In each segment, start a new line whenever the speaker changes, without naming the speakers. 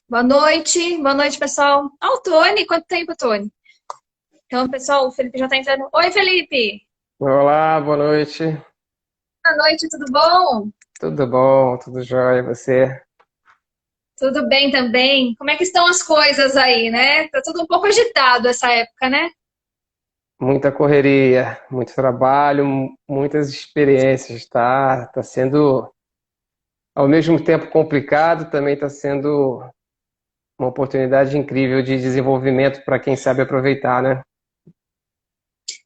Boa noite, pessoal. Ah, o Tony, quanto tempo, Tony? Então, pessoal, o Felipe já tá entrando. Oi, Felipe!
Olá, boa noite.
Boa noite, tudo bom?
Tudo bom? Tudo jóia? E você?
Tudo bem também. Como é que estão as coisas aí, né? Tá tudo um pouco agitado essa época, né?
Muita correria, muito trabalho, muitas experiências, tá? Tá sendo ao mesmo tempo complicado, também está sendo uma oportunidade incrível de desenvolvimento para quem sabe aproveitar, né?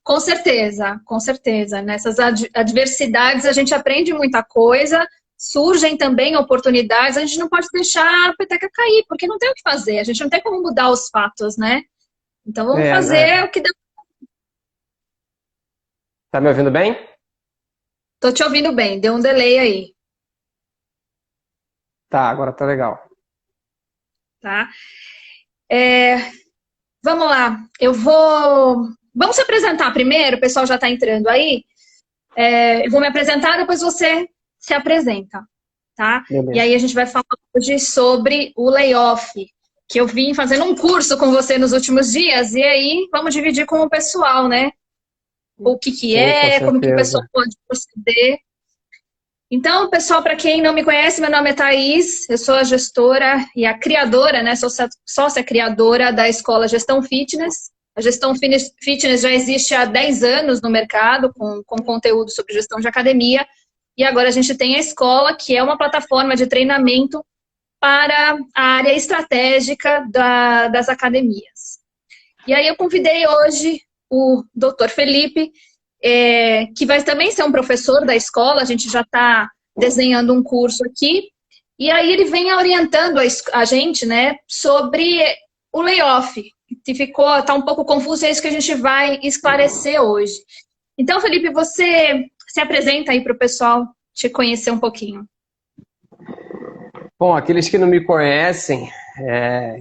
Com certeza, com certeza. Nessas adversidades a gente aprende muita coisa, surgem também oportunidades, a gente não pode deixar a peteca cair, porque não tem o que fazer, a gente não tem como mudar os fatos, né? Então vamos
É,
fazer
né?
o que dá.
Tá me ouvindo bem?
Tô te ouvindo bem, deu um delay aí,
Tá, agora tá legal.
tá? Vamos lá, eu vou. Vamos se apresentar primeiro, o pessoal já está entrando aí. Eu vou me apresentar, depois você se apresenta, tá? E
Beleza.
aí a gente vai falar hoje sobre o layoff, que eu vim fazendo um curso com você nos últimos dias, e aí vamos dividir com o pessoal, né? O que que
Sim, com
é, como que o pessoal
certeza.
pode proceder. Então, pessoal, para quem não me conhece, meu nome é Thaís, eu sou a gestora e a criadora, né? Sócia criadora da Escola Gestão Fitness. A Gestão Fitness já existe há 10 anos no mercado, com conteúdo sobre gestão de academia. E agora a gente tem a escola, que é uma plataforma de treinamento para a área estratégica das academias. E aí eu convidei hoje o Dr. Felipe, que vai também ser um professor da escola, a gente já está desenhando um curso aqui, e aí ele vem orientando a gente, né, sobre o layoff, que tá um pouco confuso, é isso que a gente vai esclarecer hoje. Então, Felipe, você se apresenta aí para o pessoal te conhecer um pouquinho.
Bom, aqueles que não me conhecem,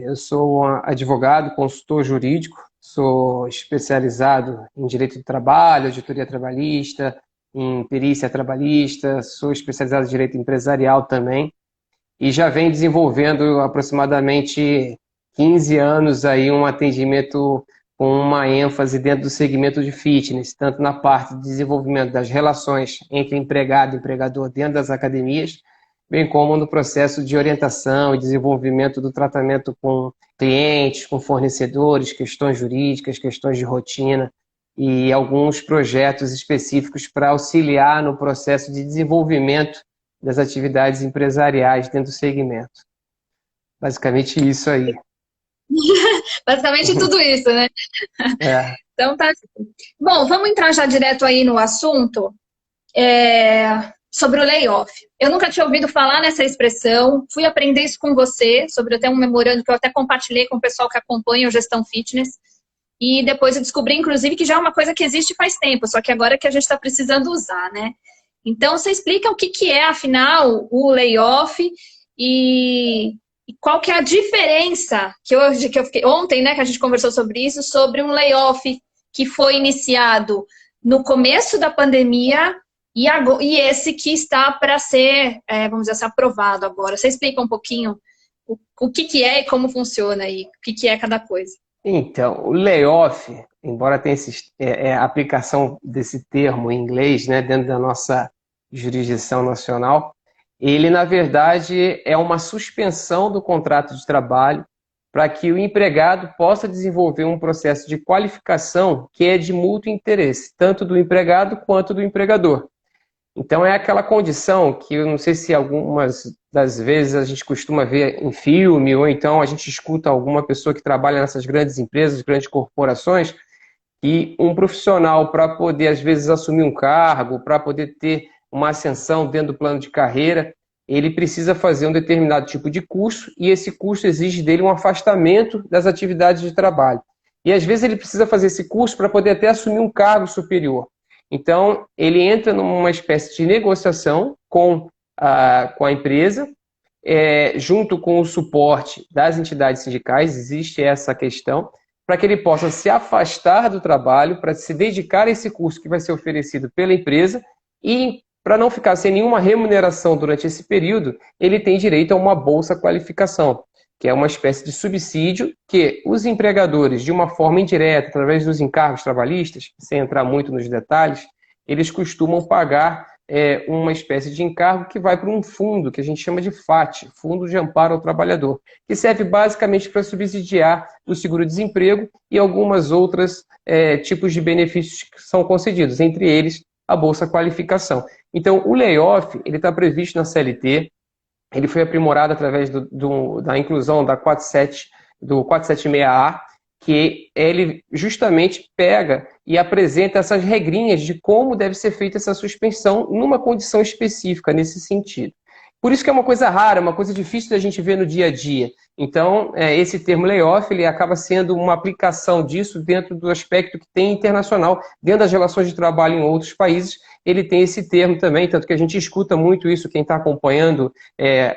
eu sou um advogado, consultor jurídico, sou especializado em direito do trabalho, auditoria trabalhista, em perícia trabalhista, sou especializado em direito empresarial também, e já venho desenvolvendo aproximadamente 15 anos aí um atendimento com uma ênfase dentro do segmento de fitness, tanto na parte de desenvolvimento das relações entre empregado e empregador dentro das academias, bem como no processo de orientação e desenvolvimento do tratamento com clientes, com fornecedores, questões jurídicas, questões de rotina e alguns projetos específicos para auxiliar no processo de desenvolvimento das atividades empresariais dentro do segmento. Basicamente isso aí.
Basicamente tudo isso, né?
É.
Então tá. Bom, vamos entrar já direto aí no assunto. Sobre o layoff. Eu nunca tinha ouvido falar nessa expressão, fui aprender isso com você, sobre até um memorando que eu até compartilhei com o pessoal que acompanha o Gestão Fitness, e depois eu descobri, inclusive, que já é uma coisa que existe faz tempo, só que agora que a gente está precisando usar, né? Então, você explica o que, que é, afinal, o layoff e qual que é a diferença que eu fiquei ontem, né, que a gente conversou sobre isso, sobre um layoff que foi iniciado no começo da pandemia e esse que está para ser, vamos dizer assim, aprovado agora. Você explica um pouquinho o que, que é e como funciona aí, o que, que é cada coisa.
Então, o layoff, embora tenha a aplicação desse termo em inglês, né, dentro da nossa jurisdição nacional, ele, na verdade, é uma suspensão do contrato de trabalho para que o empregado possa desenvolver um processo de qualificação que é de mútuo interesse, tanto do empregado quanto do empregador. Então é aquela condição que eu não sei se algumas das vezes a gente costuma ver em filme, ou então a gente escuta alguma pessoa que trabalha nessas grandes empresas, grandes corporações, e um profissional para poder, às vezes, assumir um cargo, para poder ter uma ascensão dentro do plano de carreira, ele precisa fazer um determinado tipo de curso, e esse curso exige dele um afastamento das atividades de trabalho. E às vezes ele precisa fazer esse curso para poder até assumir um cargo superior. Então, ele entra numa espécie de negociação com a empresa, junto com o suporte das entidades sindicais, existe essa questão, para que ele possa se afastar do trabalho, para se dedicar a esse curso que vai ser oferecido pela empresa e, para não ficar sem nenhuma remuneração durante esse período, ele tem direito a uma bolsa qualificação. que é uma espécie de subsídio que os empregadores, de uma forma indireta, através dos encargos trabalhistas, sem entrar muito nos detalhes, eles costumam pagar uma espécie de encargo que vai para um fundo que a gente chama de FAT, Fundo de Amparo ao Trabalhador, que serve basicamente para subsidiar o seguro-desemprego e algumas outras tipos de benefícios que são concedidos, entre eles a Bolsa Qualificação. Então, o layoff ele está previsto na CLT, ele foi aprimorado através da inclusão da 47, do 476A, que ele justamente pega e apresenta essas regrinhas de como deve ser feita essa suspensão numa condição específica nesse sentido. Por isso que é uma coisa rara, uma coisa difícil da gente ver no dia a dia. Então, esse termo layoff, ele acaba sendo uma aplicação disso dentro do aspecto que tem internacional, dentro das relações de trabalho em outros países, ele tem esse termo também, tanto que a gente escuta muito isso, quem está acompanhando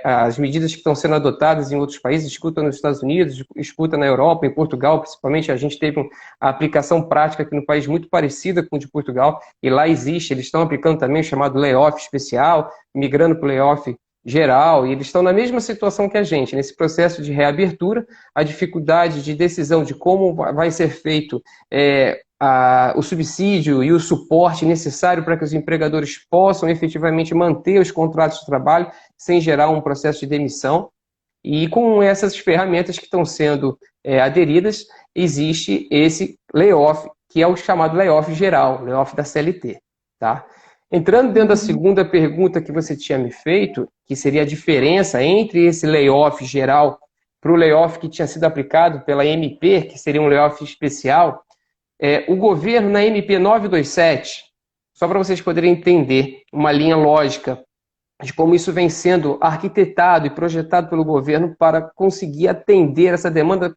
as medidas que estão sendo adotadas em outros países, escuta nos Estados Unidos, escuta na Europa, em Portugal, principalmente, a gente teve a aplicação prática aqui no país muito parecida com o de Portugal, e lá existe, eles estão aplicando também o chamado layoff especial, migrando para o layoff geral, e eles estão na mesma situação que a gente, nesse processo de reabertura, a dificuldade de decisão de como vai ser feito o subsídio e o suporte necessário para que os empregadores possam efetivamente manter os contratos de trabalho sem gerar um processo de demissão. E com essas ferramentas que estão sendo aderidas, existe esse layoff, que é o chamado layoff geral, layoff da CLT, tá? Entrando dentro da segunda pergunta que você tinha me feito, que seria a diferença entre esse layoff geral para o layoff que tinha sido aplicado pela MP, que seria um layoff especial, o governo na MP 927, só para vocês poderem entender uma linha lógica de como isso vem sendo arquitetado e projetado pelo governo para conseguir atender essa demanda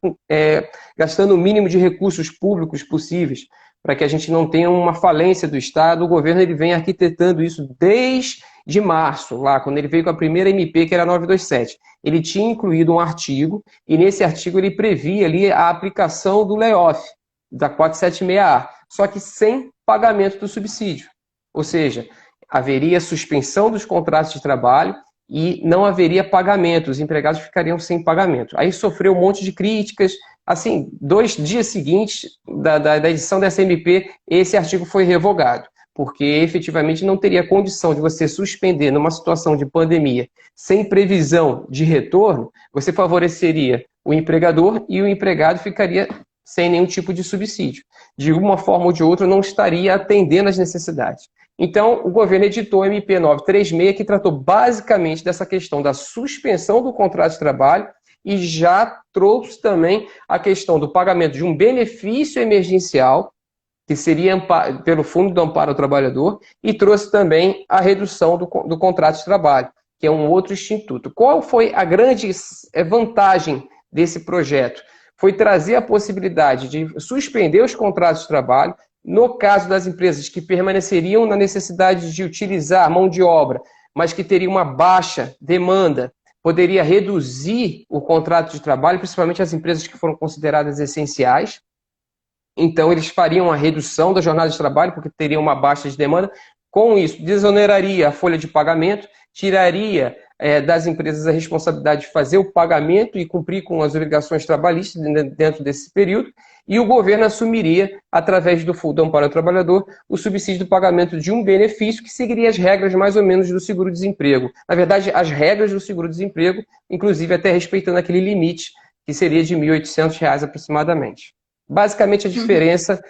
gastando o mínimo de recursos públicos possíveis, para que a gente não tenha uma falência do Estado. O governo ele vem arquitetando isso desde março, lá quando ele veio com a primeira MP, que era a 927. Ele tinha incluído um artigo, e nesse artigo ele previa ali a aplicação do layoff, da 476A, só que sem pagamento do subsídio. Ou seja, haveria suspensão dos contratos de trabalho e não haveria pagamento, os empregados ficariam sem pagamento. Aí sofreu um monte de críticas. Assim, 2 dias seguintes da edição dessa MP, esse artigo foi revogado, porque efetivamente não teria condição de você suspender numa situação de pandemia sem previsão de retorno, você favoreceria o empregador e o empregado ficaria sem nenhum tipo de subsídio. De uma forma ou de outra, não estaria atendendo às necessidades. Então, o governo editou a MP 936, que tratou basicamente dessa questão da suspensão do contrato de trabalho e já trouxe também a questão do pagamento de um benefício emergencial, que seria pelo Fundo do Amparo ao Trabalhador, e trouxe também a redução do contrato de trabalho, que é um outro instituto. Qual foi a grande vantagem desse projeto? Foi trazer a possibilidade de suspender os contratos de trabalho, no caso das empresas que permaneceriam na necessidade de utilizar mão de obra, mas que teriam uma baixa demanda, poderia reduzir o contrato de trabalho, principalmente as empresas que foram consideradas essenciais. Então, eles fariam a redução da jornada de trabalho, porque teriam uma baixa de demanda. Com isso, desoneraria a folha de pagamento, tiraria das empresas a responsabilidade de fazer o pagamento e cumprir com as obrigações trabalhistas dentro desse período, e o governo assumiria, através do Fundo Amparo ao Trabalhador, o subsídio do pagamento de um benefício que seguiria as regras mais ou menos do seguro-desemprego. Na verdade, as regras do seguro-desemprego, inclusive até respeitando aquele limite, que seria de R$ 1.800 aproximadamente. Basicamente, a diferença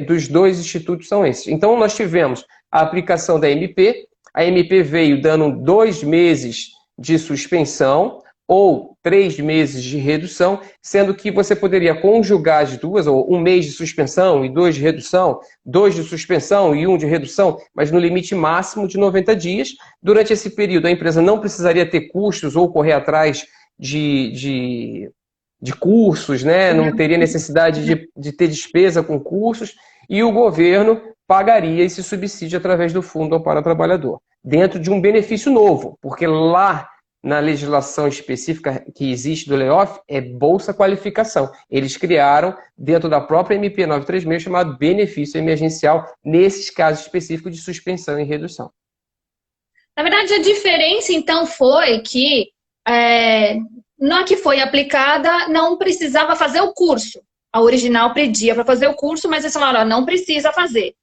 dos dois institutos são esses. Então, nós tivemos a aplicação da MP. A MP veio dando 2 meses de suspensão ou 3 meses de redução, sendo que você poderia conjugar as duas, ou 1 mês de suspensão e 2 de redução, 2 de suspensão e 1 de redução, mas no limite máximo de 90 dias. Durante esse período, a empresa não precisaria ter custos ou correr atrás de cursos, né? Não teria necessidade de ter despesa com cursos, e o governo pagaria esse subsídio através do Fundo Amparo ao Trabalhador, dentro de um benefício novo, porque lá na legislação específica que existe do layoff é Bolsa Qualificação. Eles criaram, dentro da própria MP 936, chamado benefício emergencial, nesses casos específicos de suspensão e redução.
Na verdade, a diferença, então, foi que na que foi aplicada, não precisava fazer o curso. A original pedia para fazer o curso, mas eles falaram, ó, não precisa fazer.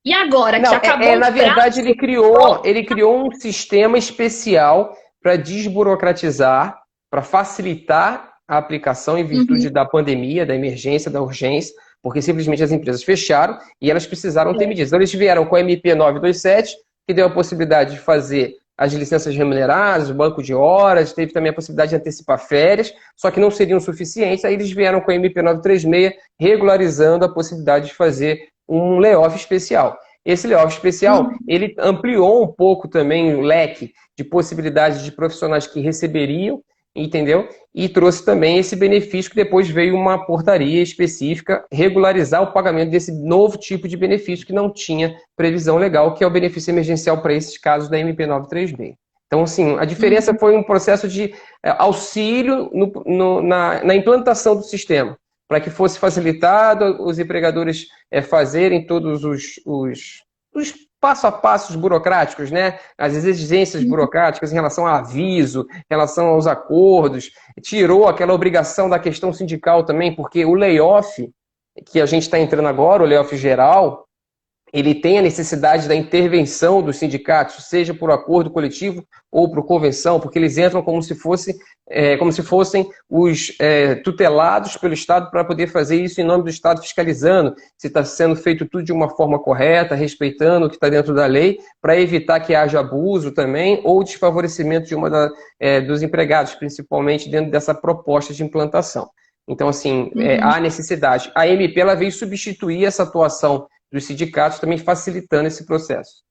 E agora que
Não,
acabou
na
o prazo,
verdade ele criou um sistema especial para desburocratizar, para facilitar a aplicação em virtude da pandemia, da emergência, da urgência, porque simplesmente as empresas fecharam e elas precisaram ter medidas. Então eles vieram com a MP 927, que deu a possibilidade de fazer as licenças remuneradas, o banco de horas, teve também a possibilidade de antecipar férias, só que não seriam suficientes, aí eles vieram com a MP 936, regularizando a possibilidade de fazer um layoff especial. Esse layoff especial, ele ampliou um pouco também o leque de possibilidades de profissionais que receberiam, entendeu? E trouxe também esse benefício que depois veio uma portaria específica regularizar o pagamento desse novo tipo de benefício que não tinha previsão legal, que é o benefício emergencial para esses casos da MP 936. Então, assim, a diferença foi um processo de auxílio na implantação do sistema, para que fosse facilitado os empregadores fazerem todos os passo a passos burocráticos, né? As exigências burocráticas em relação a aviso, em relação aos acordos, tirou aquela obrigação da questão sindical também, porque o layoff que a gente está entrando agora, o layoff geral, ele tem a necessidade da intervenção dos sindicatos, seja por acordo coletivo ou por convenção, porque eles entram como se fossem os tutelados pelo Estado para poder fazer isso em nome do Estado, fiscalizando se está sendo feito tudo de uma forma correta, respeitando o que está dentro da lei, para evitar que haja abuso também ou desfavorecimento de dos empregados, principalmente dentro dessa proposta de implantação. Então, assim, há necessidade. A MP ela veio substituir essa atuação dos sindicatos, também facilitando esse processo.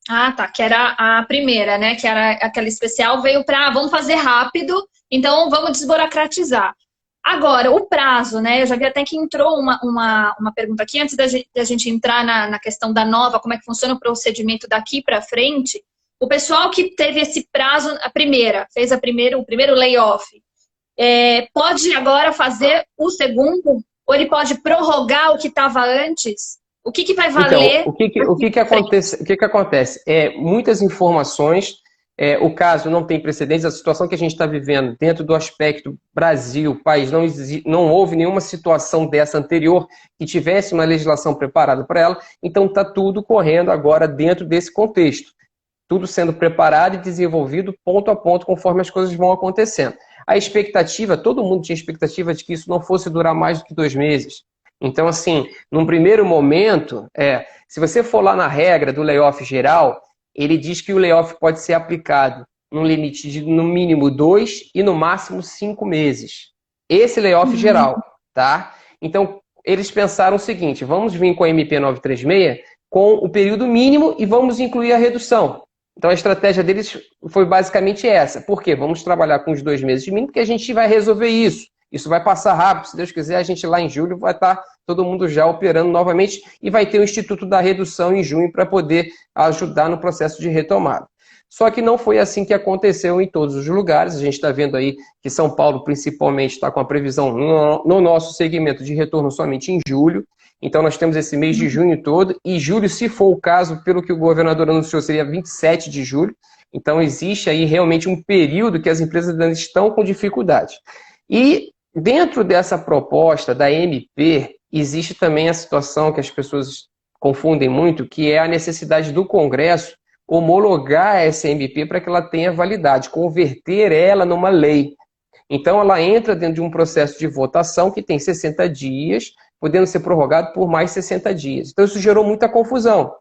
Ah, tá, que era a primeira, né? Que era aquela especial, veio para vamos fazer rápido, então vamos desburocratizar. Agora, o prazo, né? Eu já vi até que entrou uma pergunta aqui, antes da gente entrar na questão da nova, como é que funciona o procedimento daqui para frente. O pessoal que teve esse prazo, fez o primeiro layoff, pode agora fazer o segundo? Ou ele pode prorrogar o que estava antes? O que vai valer?
Então, o que acontece? Muitas informações, o caso não tem precedentes, a situação que a gente está vivendo dentro do aspecto Brasil, país, não houve nenhuma situação dessa anterior que tivesse uma legislação preparada para ela, então está tudo correndo agora dentro desse contexto. Tudo sendo preparado e desenvolvido ponto a ponto conforme as coisas vão acontecendo. A expectativa, todo mundo tinha expectativa de que isso não fosse durar mais do que 2 meses. Então, assim, num primeiro momento, se você for lá na regra do layoff geral, ele diz que o layoff pode ser aplicado num limite de, no mínimo, 2 e no máximo 5 meses. Esse layoff geral, tá? Então, eles pensaram o seguinte, vamos vir com a MP 936 com o período mínimo e vamos incluir a redução. Então, a estratégia deles foi basicamente essa. Por quê? Vamos trabalhar com os 2 meses de mínimo, porque a gente vai resolver isso. Isso vai passar rápido. Se Deus quiser, a gente lá em julho vai estar todo mundo já operando novamente e vai ter o Instituto da Redução em junho para poder ajudar no processo de retomada. Só que não foi assim que aconteceu em todos os lugares. A gente está vendo aí que São Paulo, principalmente, está com a previsão no nosso segmento de retorno somente em julho. Então, nós temos esse mês de junho todo, e julho, se for o caso, pelo que o governador anunciou, seria 27 de julho. Então, existe aí realmente um período que as empresas ainda estão com dificuldade. E dentro dessa proposta da MP, existe também a situação que as pessoas confundem muito, que é a necessidade do Congresso homologar essa MP para que ela tenha validade, converter ela numa lei. Então, ela entra dentro de um processo de votação que tem 60 dias, podendo ser prorrogado por mais 60 dias. Então, isso gerou muita confusão.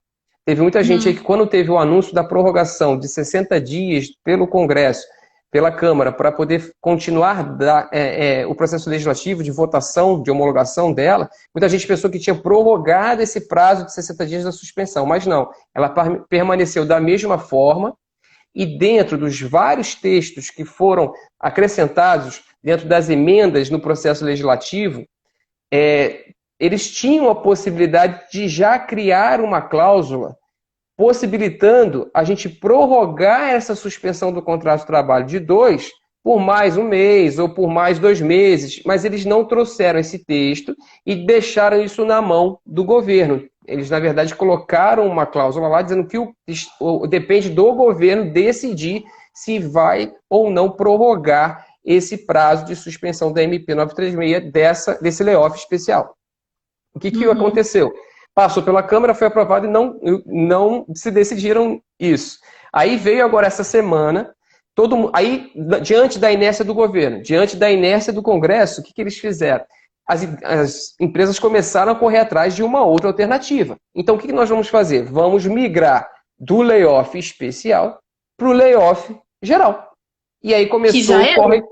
Teve muita gente aí que, quando teve o anúncio da prorrogação de 60 dias pelo Congresso, pela Câmara, para poder continuar o processo legislativo de votação, de homologação dela, muita gente pensou que tinha prorrogado esse prazo de 60 dias da suspensão, mas não. Ela permaneceu da mesma forma, e dentro dos vários textos que foram acrescentados dentro das emendas no processo legislativo, eles tinham a possibilidade de já criar uma cláusula possibilitando a gente prorrogar essa suspensão do contrato de trabalho de 2 por mais 1 mês ou por mais 2 meses, mas eles não trouxeram esse texto e deixaram isso na mão do governo. Eles, na verdade, colocaram uma cláusula lá dizendo que depende do governo decidir se vai ou não prorrogar esse prazo de suspensão da MP 936 desse layoff especial. O que aconteceu? Passou pela Câmara, foi aprovado e não se decidiram isso. Aí veio agora essa semana, aí diante da inércia do governo, diante da inércia do Congresso, o que eles fizeram? As empresas começaram a correr atrás de uma outra alternativa. Então, o que nós vamos fazer? Vamos migrar do layoff especial para o layoff geral. E aí começou o corre,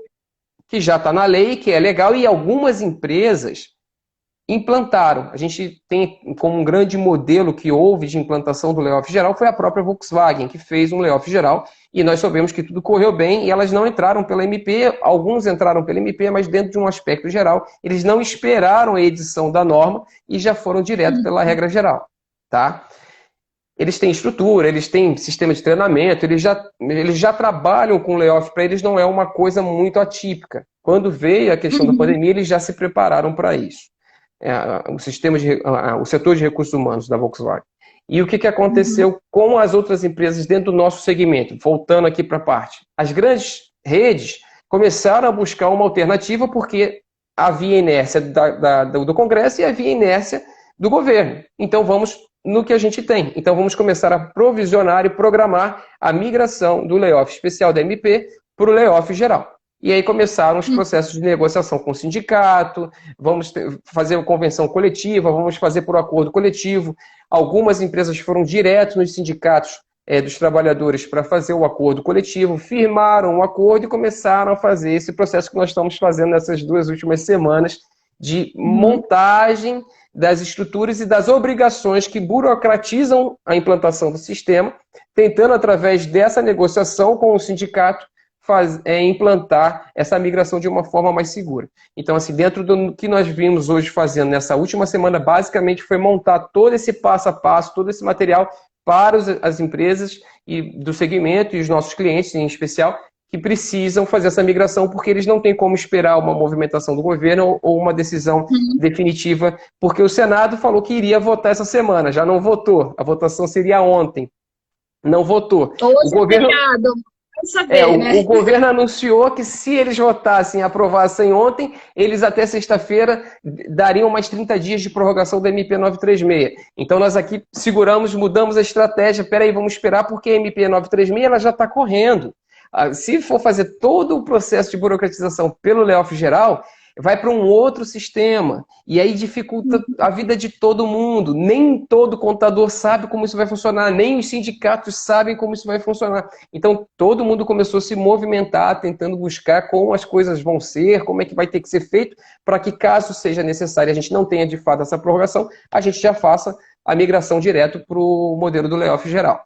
que já está na lei, que é legal, e algumas empresas implantaram. A gente tem como um grande modelo que houve de implantação do layoff geral foi a própria Volkswagen, que fez um layoff geral, e nós soubemos que tudo correu bem, e elas não entraram pela MP, alguns entraram pela MP, mas dentro de um aspecto geral, eles não esperaram a edição da norma e já foram direto pela regra geral. Tá? Eles têm estrutura, eles têm sistema de treinamento, eles já trabalham com layoff, para eles não é uma coisa muito atípica. Quando veio a questão da pandemia, eles já se prepararam para isso. O setor de recursos humanos da Volkswagen. E o que aconteceu com as outras empresas dentro do nosso segmento? Voltando aqui para a parte. As grandes redes começaram a buscar uma alternativa porque havia inércia do Congresso e havia inércia do governo. Então vamos no que a gente tem. Então vamos começar a provisionar e programar a migração do layoff especial da MP para o layoff geral. E aí começaram os processos de negociação com o sindicato, vamos fazer uma convenção coletiva, vamos fazer por acordo coletivo. Algumas empresas foram direto nos sindicatos dos trabalhadores para fazer o acordo coletivo, firmaram o acordo e começaram a fazer esse processo que nós estamos fazendo nessas 2 últimas semanas de montagem das estruturas e das obrigações que burocratizam a implantação do sistema, tentando, através dessa negociação com o sindicato, implantar essa migração de uma forma mais segura. Então, assim, dentro do que nós vimos hoje fazendo nessa última semana, basicamente foi montar todo esse passo a passo, todo esse material para as empresas e do segmento e os nossos clientes, em especial, que precisam fazer essa migração, porque eles não têm como esperar uma movimentação do governo ou uma decisão definitiva, porque o Senado falou que iria votar essa semana, já não votou. A votação seria ontem. Não votou.
O governo... Saber, né?
O governo anunciou que se eles votassem e aprovassem ontem, eles até sexta-feira dariam mais 30 dias de prorrogação da MP 936. Então nós aqui seguramos, mudamos a estratégia. Peraí, vamos esperar porque a MP 936 ela já está correndo. Se for fazer todo o processo de burocratização pelo layoff geral, vai para um outro sistema. E aí dificulta a vida de todo mundo. Nem todo contador sabe como isso vai funcionar, nem os sindicatos sabem como isso vai funcionar. Então, todo mundo começou a se movimentar, tentando buscar como as coisas vão ser, como é que vai ter que ser feito, para que, caso seja necessário, a gente não tenha de fato essa prorrogação, a gente já faça a migração direto para o modelo do layoff geral.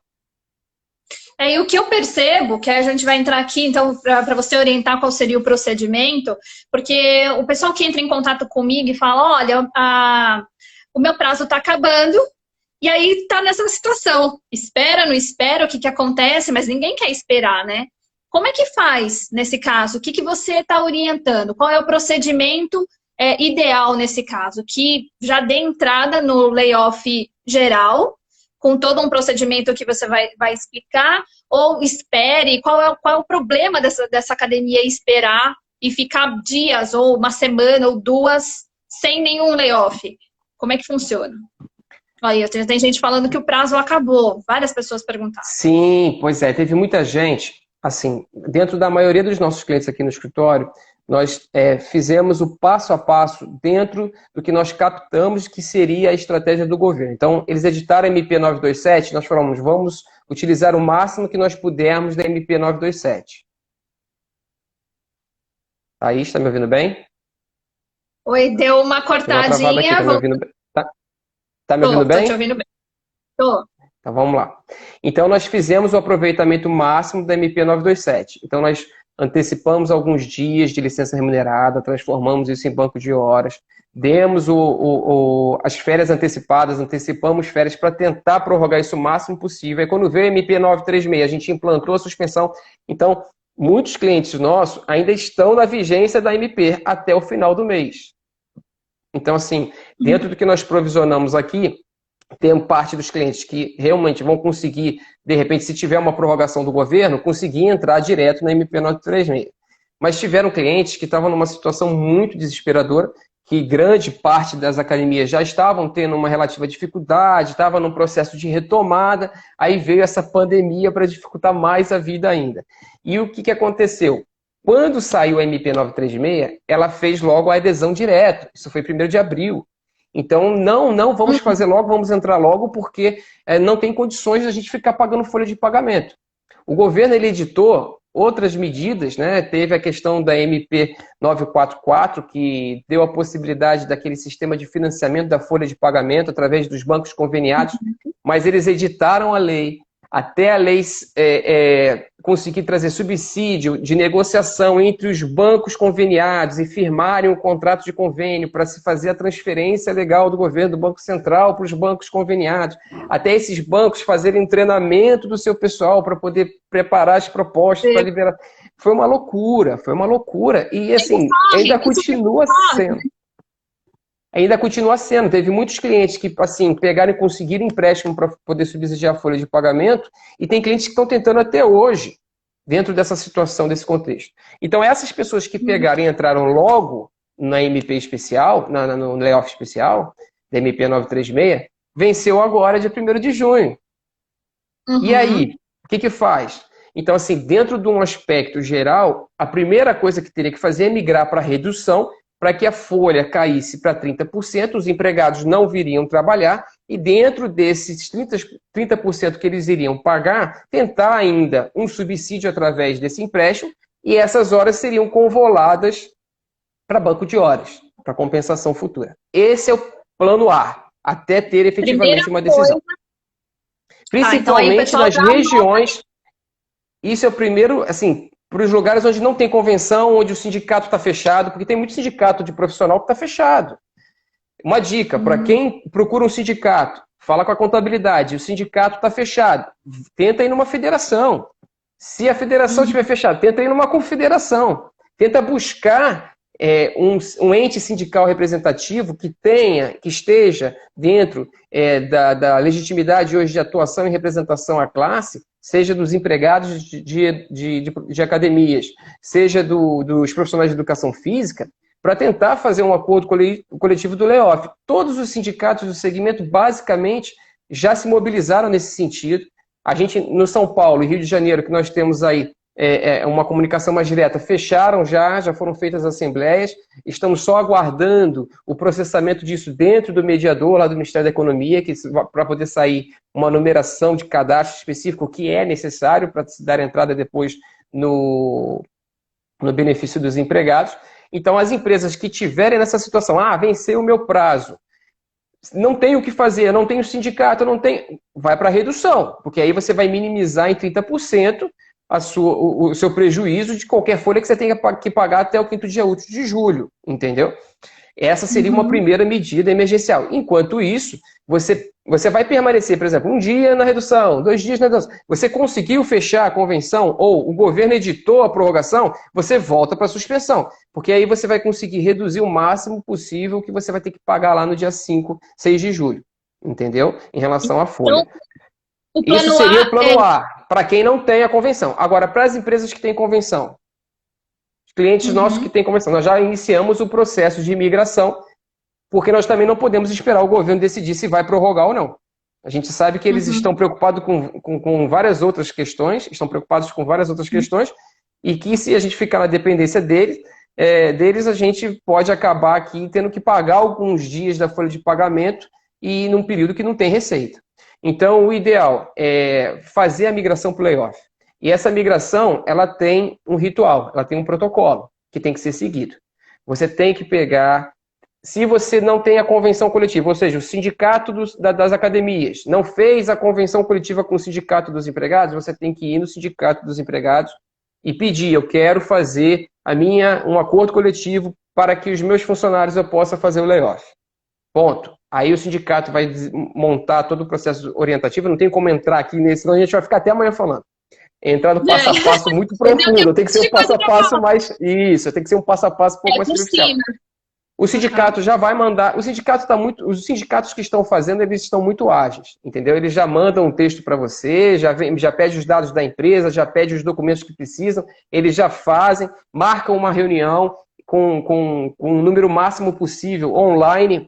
E o que eu percebo, que a gente vai entrar aqui, então, para você orientar qual seria o procedimento, porque o pessoal que entra em contato comigo e fala, olha, o meu prazo está acabando, e aí está nessa situação. Espera, não espera, o que acontece, mas ninguém quer esperar, né? Como é que faz nesse caso? O que você está orientando? Qual é o procedimento ideal nesse caso? Que já dê entrada no layoff geral, com todo um procedimento que você vai explicar, ou espere, qual é o problema dessa academia esperar e ficar dias, ou uma semana, ou 2, sem nenhum layoff? Como é que funciona? Olha, tem gente falando que o prazo acabou, várias pessoas perguntaram.
Sim, pois é, teve muita gente, assim, dentro da maioria dos nossos clientes aqui no escritório, nós fizemos o passo a passo dentro do que nós captamos que seria a estratégia do governo. Então, eles editaram a MP 927, nós falamos, vamos utilizar o máximo que nós pudermos da MP 927. Aí, está me ouvindo bem?
Oi, deu uma cortadinha.
Aqui, tá me ouvindo bem? Tá me ouvindo bem?
Tô te ouvindo bem. Tô.
Então, vamos lá. Então, nós fizemos o aproveitamento máximo da MP 927. Então, nós antecipamos alguns dias de licença remunerada, transformamos isso em banco de horas, demos as férias antecipadas, antecipamos férias para tentar prorrogar isso o máximo possível. E quando veio a MP 936, a gente implantou a suspensão. Então, muitos clientes nossos ainda estão na vigência da MP até o final do mês. Então, assim, dentro do que nós provisionamos aqui, tem parte dos clientes que realmente vão conseguir, de repente, se tiver uma prorrogação do governo, conseguir entrar direto na MP 936. Mas tiveram clientes que estavam numa situação muito desesperadora, que grande parte das academias já estavam tendo uma relativa dificuldade, estava num processo de retomada, aí veio essa pandemia para dificultar mais a vida ainda. E o que aconteceu? Quando saiu a MP 936, ela fez logo a adesão direto, isso foi 1º de abril. Então, não vamos fazer logo, vamos entrar logo, porque não tem condições de a gente ficar pagando folha de pagamento. O governo ele editou outras medidas, né? Teve a questão da MP 944, que deu a possibilidade daquele sistema de financiamento da folha de pagamento através dos bancos conveniados, mas eles editaram a lei, até a lei conseguir trazer subsídio de negociação entre os bancos conveniados e firmarem um contrato de convênio para se fazer a transferência legal do governo, do Banco Central para os bancos conveniados, até esses bancos fazerem um treinamento do seu pessoal para poder preparar as propostas para liberar. Foi uma loucura, e assim, ainda continua sendo. Ainda continua sendo. Teve muitos clientes que, assim, pegaram e conseguiram empréstimo para poder subsidiar a folha de pagamento, e tem clientes que estão tentando até hoje, dentro dessa situação, desse contexto. Então, essas pessoas que pegaram e entraram logo na MP especial, no layoff especial, da MP 936, venceu agora, dia 1º de junho. E aí, o que faz? Então, assim, dentro de um aspecto geral, a primeira coisa que teria que fazer é migrar para a redução, para que a folha caísse para 30%, os empregados não viriam trabalhar, e dentro desses 30% que eles iriam pagar, tentar ainda um subsídio através desse empréstimo, e essas horas seriam convoladas para banco de horas, para compensação futura. Esse é o plano A, até ter efetivamente uma decisão. Principalmente nas regiões, isso é o primeiro, assim, para os lugares onde não tem convenção, onde o sindicato está fechado, porque tem muito sindicato de profissional que está fechado. Uma dica, para quem procura um sindicato, fala com a contabilidade, o sindicato está fechado, tenta ir numa federação. Se a federação estiver fechada, tenta ir numa confederação. Tenta buscar um ente sindical representativo que esteja dentro da legitimidade hoje de atuação e representação à classe, seja dos empregados de academias, seja dos profissionais de educação física, para tentar fazer um acordo coletivo do layoff. Todos os sindicatos do segmento, basicamente, já se mobilizaram nesse sentido. A gente, no São Paulo e Rio de Janeiro, que nós temos aí uma comunicação mais direta, fecharam já foram feitas assembleias, estamos só aguardando o processamento disso dentro do mediador, lá do Ministério da Economia, para poder sair uma numeração de cadastro específico que é necessário para se dar entrada depois no benefício dos empregados. Então, as empresas que tiverem nessa situação, venceu o meu prazo, não tem o que fazer, não tem o sindicato, vai para a redução, porque aí você vai minimizar em 30% o seu prejuízo de qualquer folha que você tenha que pagar até o 5º dia útil de julho, entendeu? Essa seria uma primeira medida emergencial. Enquanto isso, você vai permanecer, por exemplo, um dia na redução, 2 dias na redução. Você conseguiu fechar a convenção ou o governo editou a prorrogação, você volta para a suspensão. Porque aí você vai conseguir reduzir o máximo possível que você vai ter que pagar lá no dia 5, 6 de julho. Entendeu? Em relação à folha. Isso seria o plano A, para quem não tem a convenção. Agora, para as empresas que têm convenção, clientes nossos que têm convenção, nós já iniciamos o processo de imigração, porque nós também não podemos esperar o governo decidir se vai prorrogar ou não. A gente sabe que eles estão preocupados com várias outras questões, e que se a gente ficar na dependência deles, a gente pode acabar aqui tendo que pagar alguns dias da folha de pagamento e num período que não tem receita. Então, o ideal é fazer a migração para o layoff. E essa migração, ela tem um ritual, ela tem um protocolo que tem que ser seguido. Você tem que pegar, se você não tem a convenção coletiva, ou seja, o sindicato das academias não fez a convenção coletiva com o sindicato dos empregados, você tem que ir no sindicato dos empregados e pedir, eu quero fazer um acordo coletivo para que os meus funcionários eu possa fazer o layoff. Ponto. Aí o sindicato vai montar todo o processo orientativo, não tem como entrar aqui nesse, senão a gente vai ficar até amanhã falando. Entrar no passo a passo muito profundo, tem que ser um passo a passo mais... Isso, tem que ser um passo a passo um pouco mais superficial. O sindicato já vai mandar. O sindicato está muito. Os sindicatos que estão fazendo, eles estão muito ágeis, entendeu? Eles já mandam um texto para você, já pede os dados da empresa, já pede os documentos que precisam, eles já fazem, marcam uma reunião com um número máximo possível online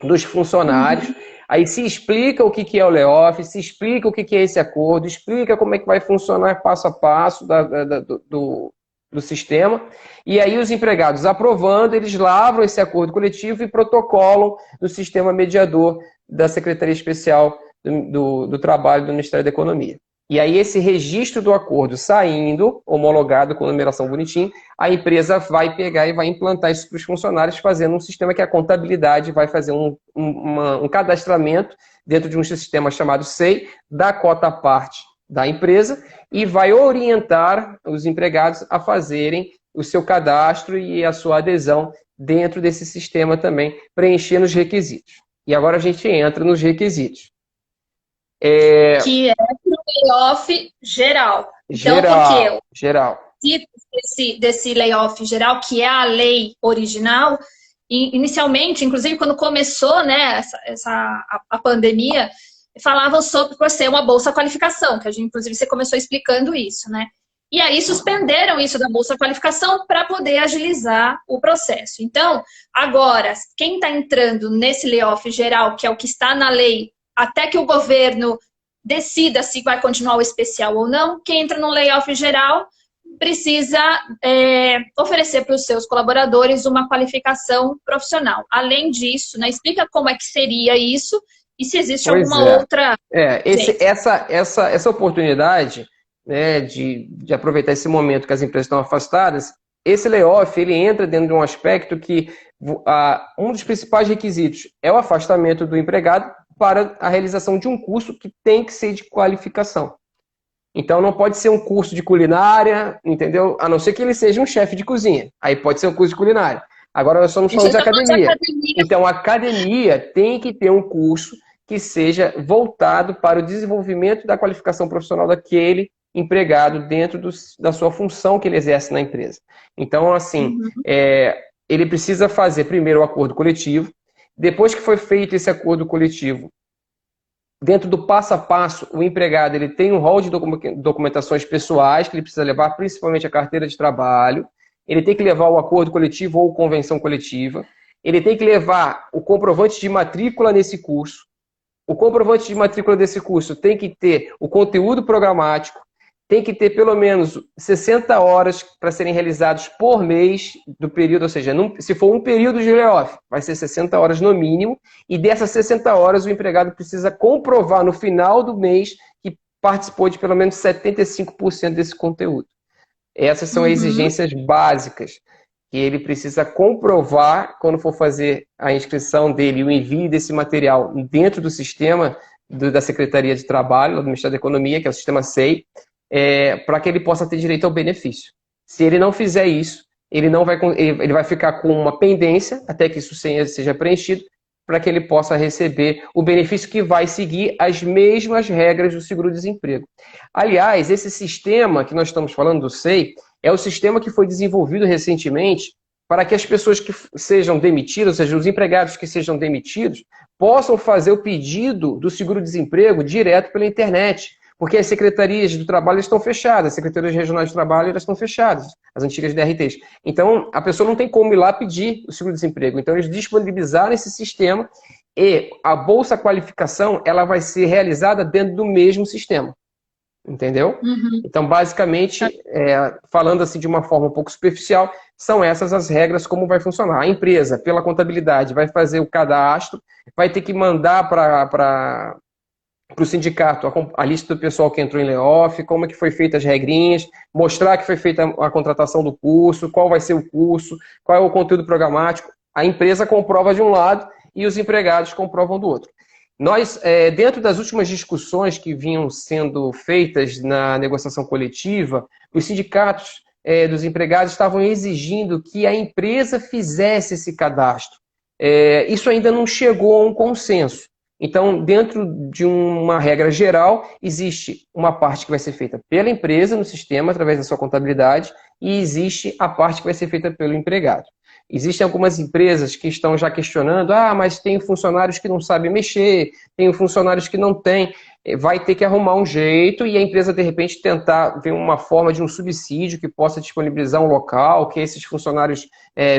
dos funcionários. Aí se explica o que é o layoff, se explica o que é esse acordo, explica como é que vai funcionar passo a passo do sistema. E aí os empregados aprovando, eles lavram esse acordo coletivo e protocolam no sistema mediador da Secretaria Especial do Trabalho do Ministério da Economia. E aí esse registro do acordo saindo, homologado com numeração bonitinho, a empresa vai pegar e vai implantar isso para os funcionários, fazendo um sistema que a contabilidade vai fazer um cadastramento dentro de um sistema chamado SEI, da cota à parte da empresa, e vai orientar os empregados a fazerem o seu cadastro e a sua adesão dentro desse sistema também, preenchendo os requisitos. E agora a gente entra nos requisitos.
Que é o layoff geral. Então, porque
geral.
Desse layoff geral, que é a lei original, inicialmente, inclusive quando começou, né, a pandemia, falavam sobre você uma bolsa qualificação, que a gente, inclusive, você começou explicando isso, né? E aí suspenderam isso da bolsa qualificação para poder agilizar o processo. Então, agora, quem está entrando nesse layoff geral, que é o que está na lei, até que o governo decida se vai continuar o especial ou não, quem entra no layoff geral precisa oferecer para os seus colaboradores uma qualificação profissional. Além disso, né, explica como é que seria isso e se existe alguma outra...
Essa oportunidade, né, de aproveitar esse momento que as empresas estão afastadas, esse layoff ele entra dentro de um aspecto que um dos principais requisitos é o afastamento do empregado para a realização de um curso que tem que ser de qualificação. Então não pode ser um curso de culinária, entendeu? A não ser que ele seja um chefe de cozinha. Aí pode ser um curso de culinária. Agora nós estamos falando de academia. Então a academia tem que ter um curso que seja voltado para o desenvolvimento da qualificação profissional daquele empregado dentro da sua função que ele exerce na empresa. Então, assim, ele precisa fazer primeiro o acordo coletivo. Depois que foi feito esse acordo coletivo, dentro do passo a passo, o empregado ele tem um rol de documentações pessoais que ele precisa levar, principalmente a carteira de trabalho. Ele tem que levar o acordo coletivo ou convenção coletiva. Ele tem que levar o comprovante de matrícula nesse curso. O comprovante de matrícula desse curso tem que ter o conteúdo programático, tem que ter pelo menos 60 horas para serem realizados por mês do período, ou seja, se for um período de layoff, vai ser 60 horas no mínimo, e dessas 60 horas o empregado precisa comprovar no final do mês que participou de pelo menos 75% desse conteúdo. Essas são as exigências básicas que ele precisa comprovar quando for fazer a inscrição dele e o envio desse material dentro do sistema da Secretaria de Trabalho, do Ministério da Economia, que é o sistema SEI, para que ele possa ter direito ao benefício. Se ele não fizer isso, ele vai ficar com uma pendência até que isso seja preenchido, para que ele possa receber o benefício que vai seguir as mesmas regras do seguro-desemprego. Aliás, esse sistema que nós estamos falando do SEI é o sistema que foi desenvolvido recentemente para que as pessoas que sejam demitidas, ou seja, os empregados que sejam demitidos, possam fazer o pedido do seguro-desemprego direto pela internet. Porque as secretarias do trabalho estão fechadas, as secretarias regionais de trabalho elas estão fechadas, as antigas DRTs. Então, a pessoa não tem como ir lá pedir o seguro-desemprego. Então, eles disponibilizaram esse sistema e a Bolsa Qualificação ela vai ser realizada dentro do mesmo sistema. Entendeu? Então, basicamente, falando assim de uma forma um pouco superficial, são essas as regras como vai funcionar. A empresa, pela contabilidade, vai fazer o cadastro, vai ter que mandar para o sindicato a lista do pessoal que entrou em layoff, como é que foi feita as regrinhas, mostrar que foi feita a contratação do curso, qual vai ser o curso, qual é o conteúdo programático. A empresa comprova de um lado e os empregados comprovam do outro. Nós, dentro das últimas discussões que vinham sendo feitas na negociação coletiva, os sindicatos dos empregados estavam exigindo que a empresa fizesse esse cadastro. Isso ainda não chegou a um consenso. Então, dentro de uma regra geral, existe uma parte que vai ser feita pela empresa no sistema, através da sua contabilidade, e existe a parte que vai ser feita pelo empregado. Existem algumas empresas que estão já questionando, mas tem funcionários que não sabem mexer, tem funcionários que não têm. Vai ter que arrumar um jeito e a empresa, de repente, tentar ver uma forma de um subsídio que possa disponibilizar um local, que esses funcionários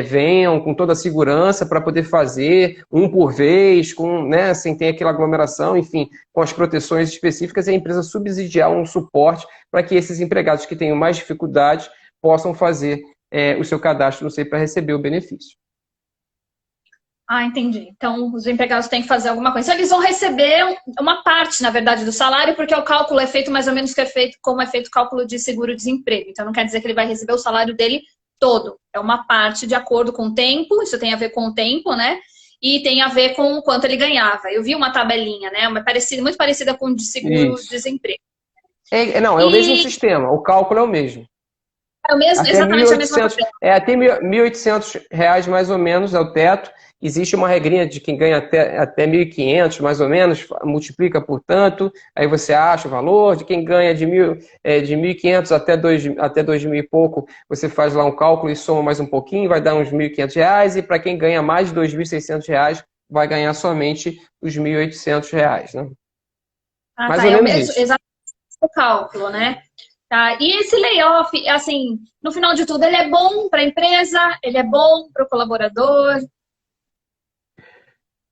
venham com toda a segurança para poder fazer um por vez, né, sem ter aquela aglomeração, enfim, com as proteções específicas, e a empresa subsidiar um suporte para que esses empregados que tenham mais dificuldades possam fazer o seu cadastro no SEI para receber o benefício.
Entendi. Então, os empregados têm que fazer alguma coisa. Então, eles vão receber uma parte, na verdade, do salário, porque o cálculo é feito mais ou menos como é feito o cálculo de seguro-desemprego. Então, não quer dizer que ele vai receber o salário dele todo. É uma parte de acordo com o tempo, isso tem a ver com o tempo, né? E tem a ver com o quanto ele ganhava. Eu vi uma tabelinha, né? Muito parecida com o de seguro-desemprego.
Não, é o mesmo sistema, o cálculo é o mesmo.
É o mesmo, exatamente a mesma coisa.
Até R$ 1.800 mais ou menos é o teto. Existe uma regrinha de quem ganha até 1.500 mais ou menos, multiplica por tanto, aí você acha o valor. De quem ganha de 1.500 até 2.000 e pouco, você faz lá um cálculo e soma mais um pouquinho, vai dar uns R$ 1.500, e para quem ganha mais de R$ 2.600, vai ganhar somente os R$ 1.800, né? Mais ou menos isso.
Exatamente o cálculo, né? Tá. E esse layoff, assim, no final de tudo, ele é bom para a empresa, ele é bom para o colaborador?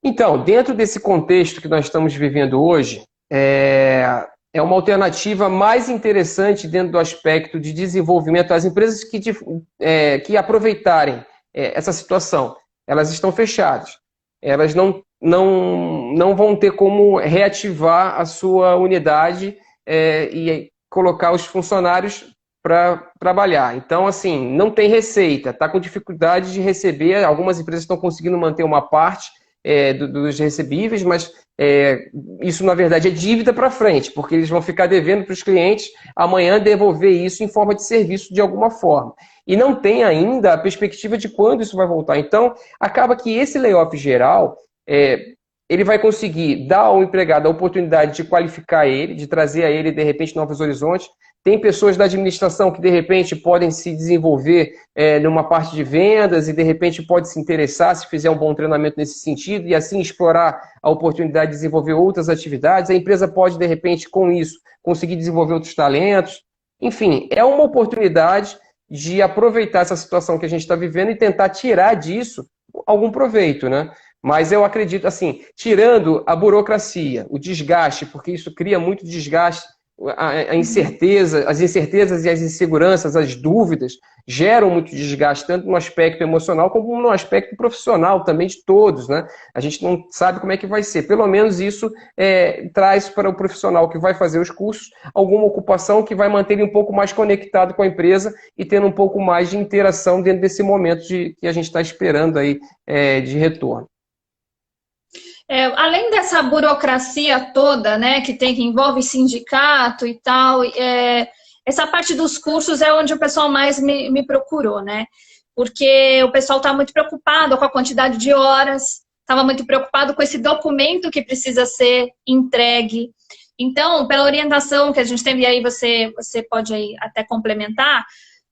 Então, dentro desse contexto que nós estamos vivendo hoje, é uma alternativa mais interessante dentro do aspecto de desenvolvimento. As empresas que aproveitarem essa situação, elas estão fechadas. Elas não vão ter como reativar a sua unidade e colocar os funcionários para trabalhar. Então, assim, não tem receita, está com dificuldade de receber. Algumas empresas estão conseguindo manter uma parte dos recebíveis, mas isso, na verdade, é dívida para frente, porque eles vão ficar devendo para os clientes amanhã devolver isso em forma de serviço de alguma forma. E não tem ainda a perspectiva de quando isso vai voltar. Então, acaba que esse layoff geral, ele vai conseguir dar ao empregado a oportunidade de qualificar ele, de trazer a ele, de repente, novos horizontes. Tem pessoas da administração que, de repente, podem se desenvolver numa parte de vendas e, de repente, pode se interessar se fizer um bom treinamento nesse sentido e, assim, explorar a oportunidade de desenvolver outras atividades. A empresa pode, de repente, com isso, conseguir desenvolver outros talentos. Enfim, é uma oportunidade de aproveitar essa situação que a gente está vivendo e tentar tirar disso algum proveito, né? Mas eu acredito, assim, tirando a burocracia, o desgaste, porque isso cria muito desgaste, a incerteza, as incertezas e as inseguranças, as dúvidas, geram muito desgaste, tanto no aspecto emocional como no aspecto profissional também de todos, né? A gente não sabe como é que vai ser. Pelo menos isso traz para o profissional que vai fazer os cursos alguma ocupação que vai manter ele um pouco mais conectado com a empresa e tendo um pouco mais de interação dentro desse momento que a gente está esperando aí de retorno.
Além dessa burocracia toda, né, que envolve sindicato e tal, essa parte dos cursos é onde o pessoal mais me procurou, né? Porque o pessoal está muito preocupado com a quantidade de horas, estava muito preocupado com esse documento que precisa ser entregue. Então, pela orientação que a gente teve, e aí você pode aí até complementar,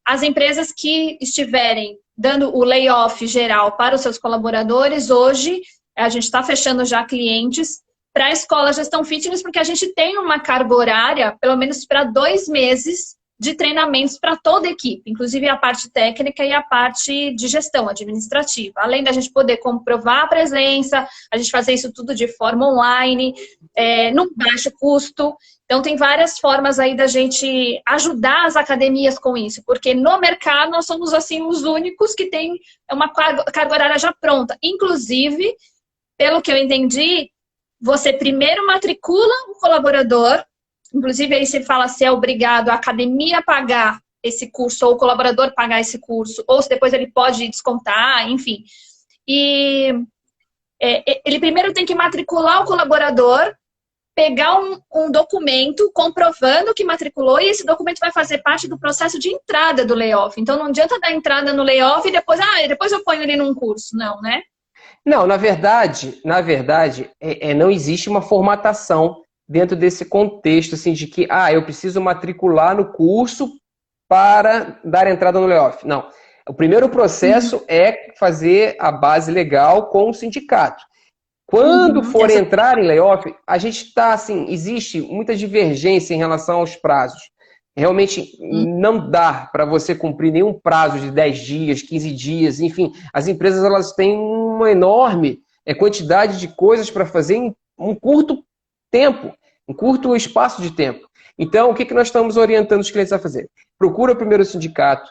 as empresas que estiverem dando o layoff geral para os seus colaboradores, hoje a gente está fechando já clientes para a Escola Gestão Fitness, porque a gente tem uma carga horária, pelo menos para 2 meses, de treinamentos para toda a equipe, inclusive a parte técnica e a parte de gestão administrativa. Além da gente poder comprovar a presença, a gente fazer isso tudo de forma online, num baixo custo. Então, tem várias formas aí da gente ajudar as academias com isso, porque no mercado nós somos, assim, os únicos que têm uma carga horária já pronta. Inclusive, pelo que eu entendi, você primeiro matricula um colaborador, inclusive aí você fala se é obrigado a academia a pagar esse curso, ou o colaborador pagar esse curso, ou se depois ele pode descontar, enfim. E ele primeiro tem que matricular o colaborador, pegar um documento comprovando que matriculou, e esse documento vai fazer parte do processo de entrada do layoff. Então não adianta dar entrada no layoff e depois eu ponho ele num curso, não, né?
Não, na verdade, não existe uma formatação dentro desse contexto, assim, de que, eu preciso matricular no curso para dar entrada no layoff. Não. O primeiro processo é fazer a base legal com o sindicato. Quando for entrar em layoff, a gente está assim, existe muita divergência em relação aos prazos. Realmente não dá para você cumprir nenhum prazo de 10 dias, 15 dias, enfim. As empresas elas têm uma enorme quantidade de coisas para fazer em um curto tempo, um curto espaço de tempo. Então, o que nós estamos orientando os clientes a fazer? Procura primeiro o sindicato,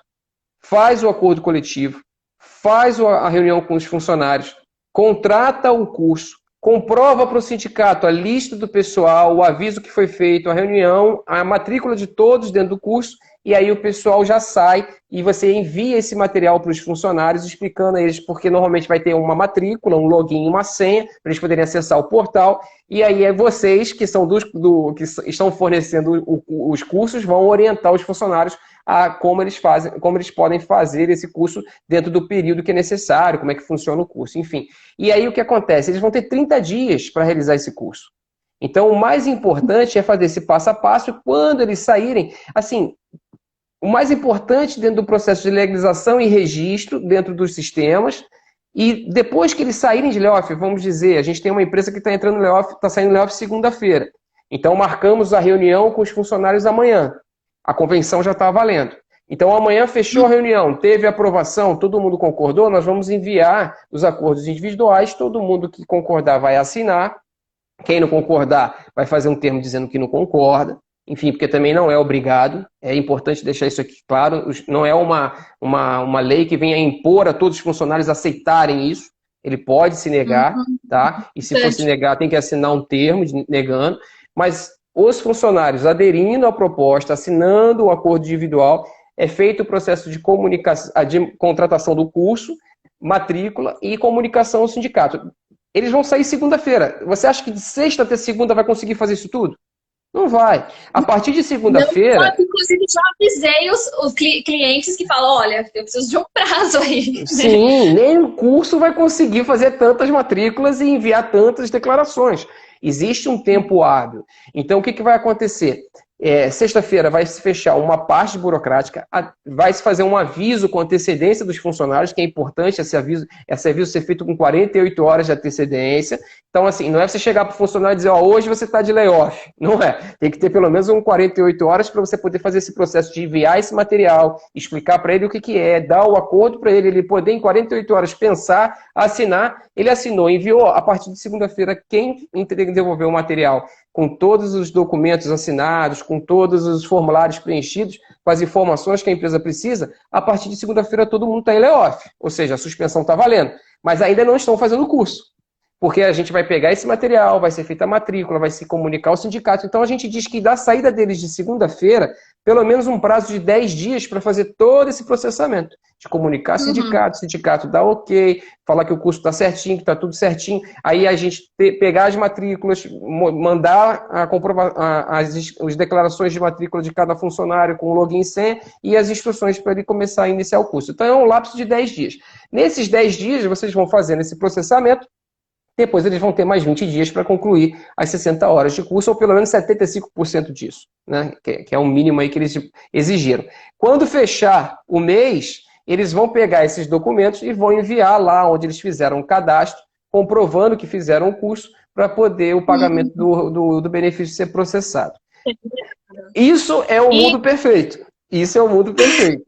faz o acordo coletivo, faz a reunião com os funcionários, contrata o curso, comprova para o sindicato a lista do pessoal, o aviso que foi feito, a reunião, a matrícula de todos dentro do curso, e aí o pessoal já sai e você envia esse material para os funcionários explicando a eles, porque normalmente vai ter uma matrícula, um login, uma senha, para eles poderem acessar o portal, e aí é vocês que são que estão fornecendo os cursos, vão orientar os funcionários a como eles podem fazer esse curso dentro do período que é necessário, como é que funciona o curso, enfim. E aí o que acontece? Eles vão ter 30 dias para realizar esse curso. Então o mais importante é fazer esse passo a passo e quando eles saírem, assim, o mais importante dentro do processo de legalização e registro dentro dos sistemas e depois que eles saírem de layoff, vamos dizer, a gente tem uma empresa que está entrando no layoff, está saindo layoff segunda-feira. Então marcamos a reunião com os funcionários amanhã. A convenção já está valendo. Então, amanhã fechou a reunião, teve aprovação, todo mundo concordou, nós vamos enviar os acordos individuais, todo mundo que concordar vai assinar, quem não concordar vai fazer um termo dizendo que não concorda, enfim, porque também não é obrigado, é importante deixar isso aqui claro, não é uma lei que venha impor a todos os funcionários aceitarem isso, ele pode se negar, tá? E se for se negar, tem que assinar um termo negando, mas os funcionários aderindo à proposta, assinando o acordo individual, é feito o processo de comunicação, de contratação do curso, matrícula e comunicação ao sindicato. Eles vão sair segunda-feira. Você acha que de sexta até segunda vai conseguir fazer isso tudo? Não vai. A partir de segunda-feira...
Inclusive, já avisei os clientes que falam, olha, eu preciso de um prazo aí.
Sim, nem o curso vai conseguir fazer tantas matrículas e enviar tantas declarações. Existe um tempo hábil. Então, o que vai acontecer? Sexta-feira vai se fechar uma parte burocrática, vai se fazer um aviso com antecedência dos funcionários, que é importante esse aviso ser feito com 48 horas de antecedência. Então, assim, não é você chegar para o funcionário e dizer, hoje você está de layoff. Não é. Tem que ter pelo menos 48 horas para você poder fazer esse processo de enviar esse material, explicar para ele o que é, dar o acordo para ele poder em 48 horas pensar, assinar. Ele assinou, enviou. A partir de segunda-feira, quem devolver o material com todos os documentos assinados, com todos os formulários preenchidos, com as informações que a empresa precisa, a partir de segunda-feira todo mundo está em layoff. Ou seja, a suspensão está valendo. Mas ainda não estão fazendo o curso. Porque a gente vai pegar esse material, vai ser feita a matrícula, vai se comunicar ao sindicato. Então a gente diz que da saída deles de segunda-feira, pelo menos um prazo de 10 dias para fazer todo esse processamento. De comunicar ao sindicato, o sindicato dá ok, falar que o curso está certinho, que está tudo certinho. Aí a gente pegar as matrículas, mandar as declarações de matrícula de cada funcionário com o login e senha e as instruções para ele começar a iniciar o curso. Então é um lapso de 10 dias. Nesses 10 dias vocês vão fazendo esse processamento. Depois eles vão ter mais 20 dias para concluir as 60 horas de curso, ou pelo menos 75% disso, né? Que é o mínimo aí que eles exigiram. Quando fechar o mês, eles vão pegar esses documentos e vão enviar lá onde eles fizeram o cadastro, comprovando que fizeram o curso, para poder o pagamento do benefício ser processado. Isso é o mundo perfeito. Isso é o mundo perfeito.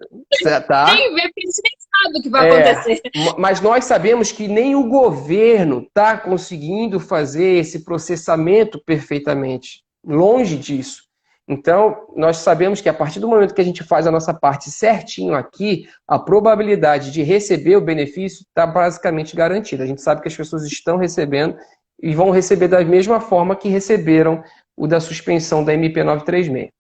Tá?
Quem vê, sabe o que vai acontecer.
Mas nós sabemos que nem o governo está conseguindo fazer esse processamento perfeitamente. Longe disso. Então, nós sabemos que a partir do momento que a gente faz a nossa parte certinho aqui, a probabilidade de receber o benefício está basicamente garantida. A gente sabe que as pessoas estão recebendo e vão receber da mesma forma que receberam o da suspensão da MP 936.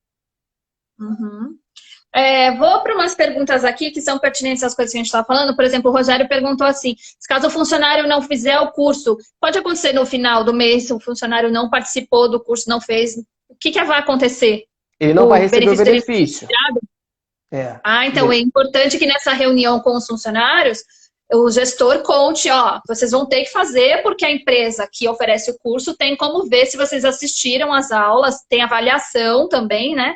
Vou para umas perguntas aqui que são pertinentes às coisas que a gente está falando. Por exemplo, o Rogério perguntou assim, se caso o funcionário não fizer o curso, pode acontecer no final do mês, se o funcionário não participou do curso, não fez, o que vai acontecer?
Ele não vai receber o benefício.
Então é importante que nessa reunião com os funcionários, o gestor conte, vocês vão ter que fazer porque a empresa que oferece o curso tem como ver se vocês assistiram às aulas, tem avaliação também, né?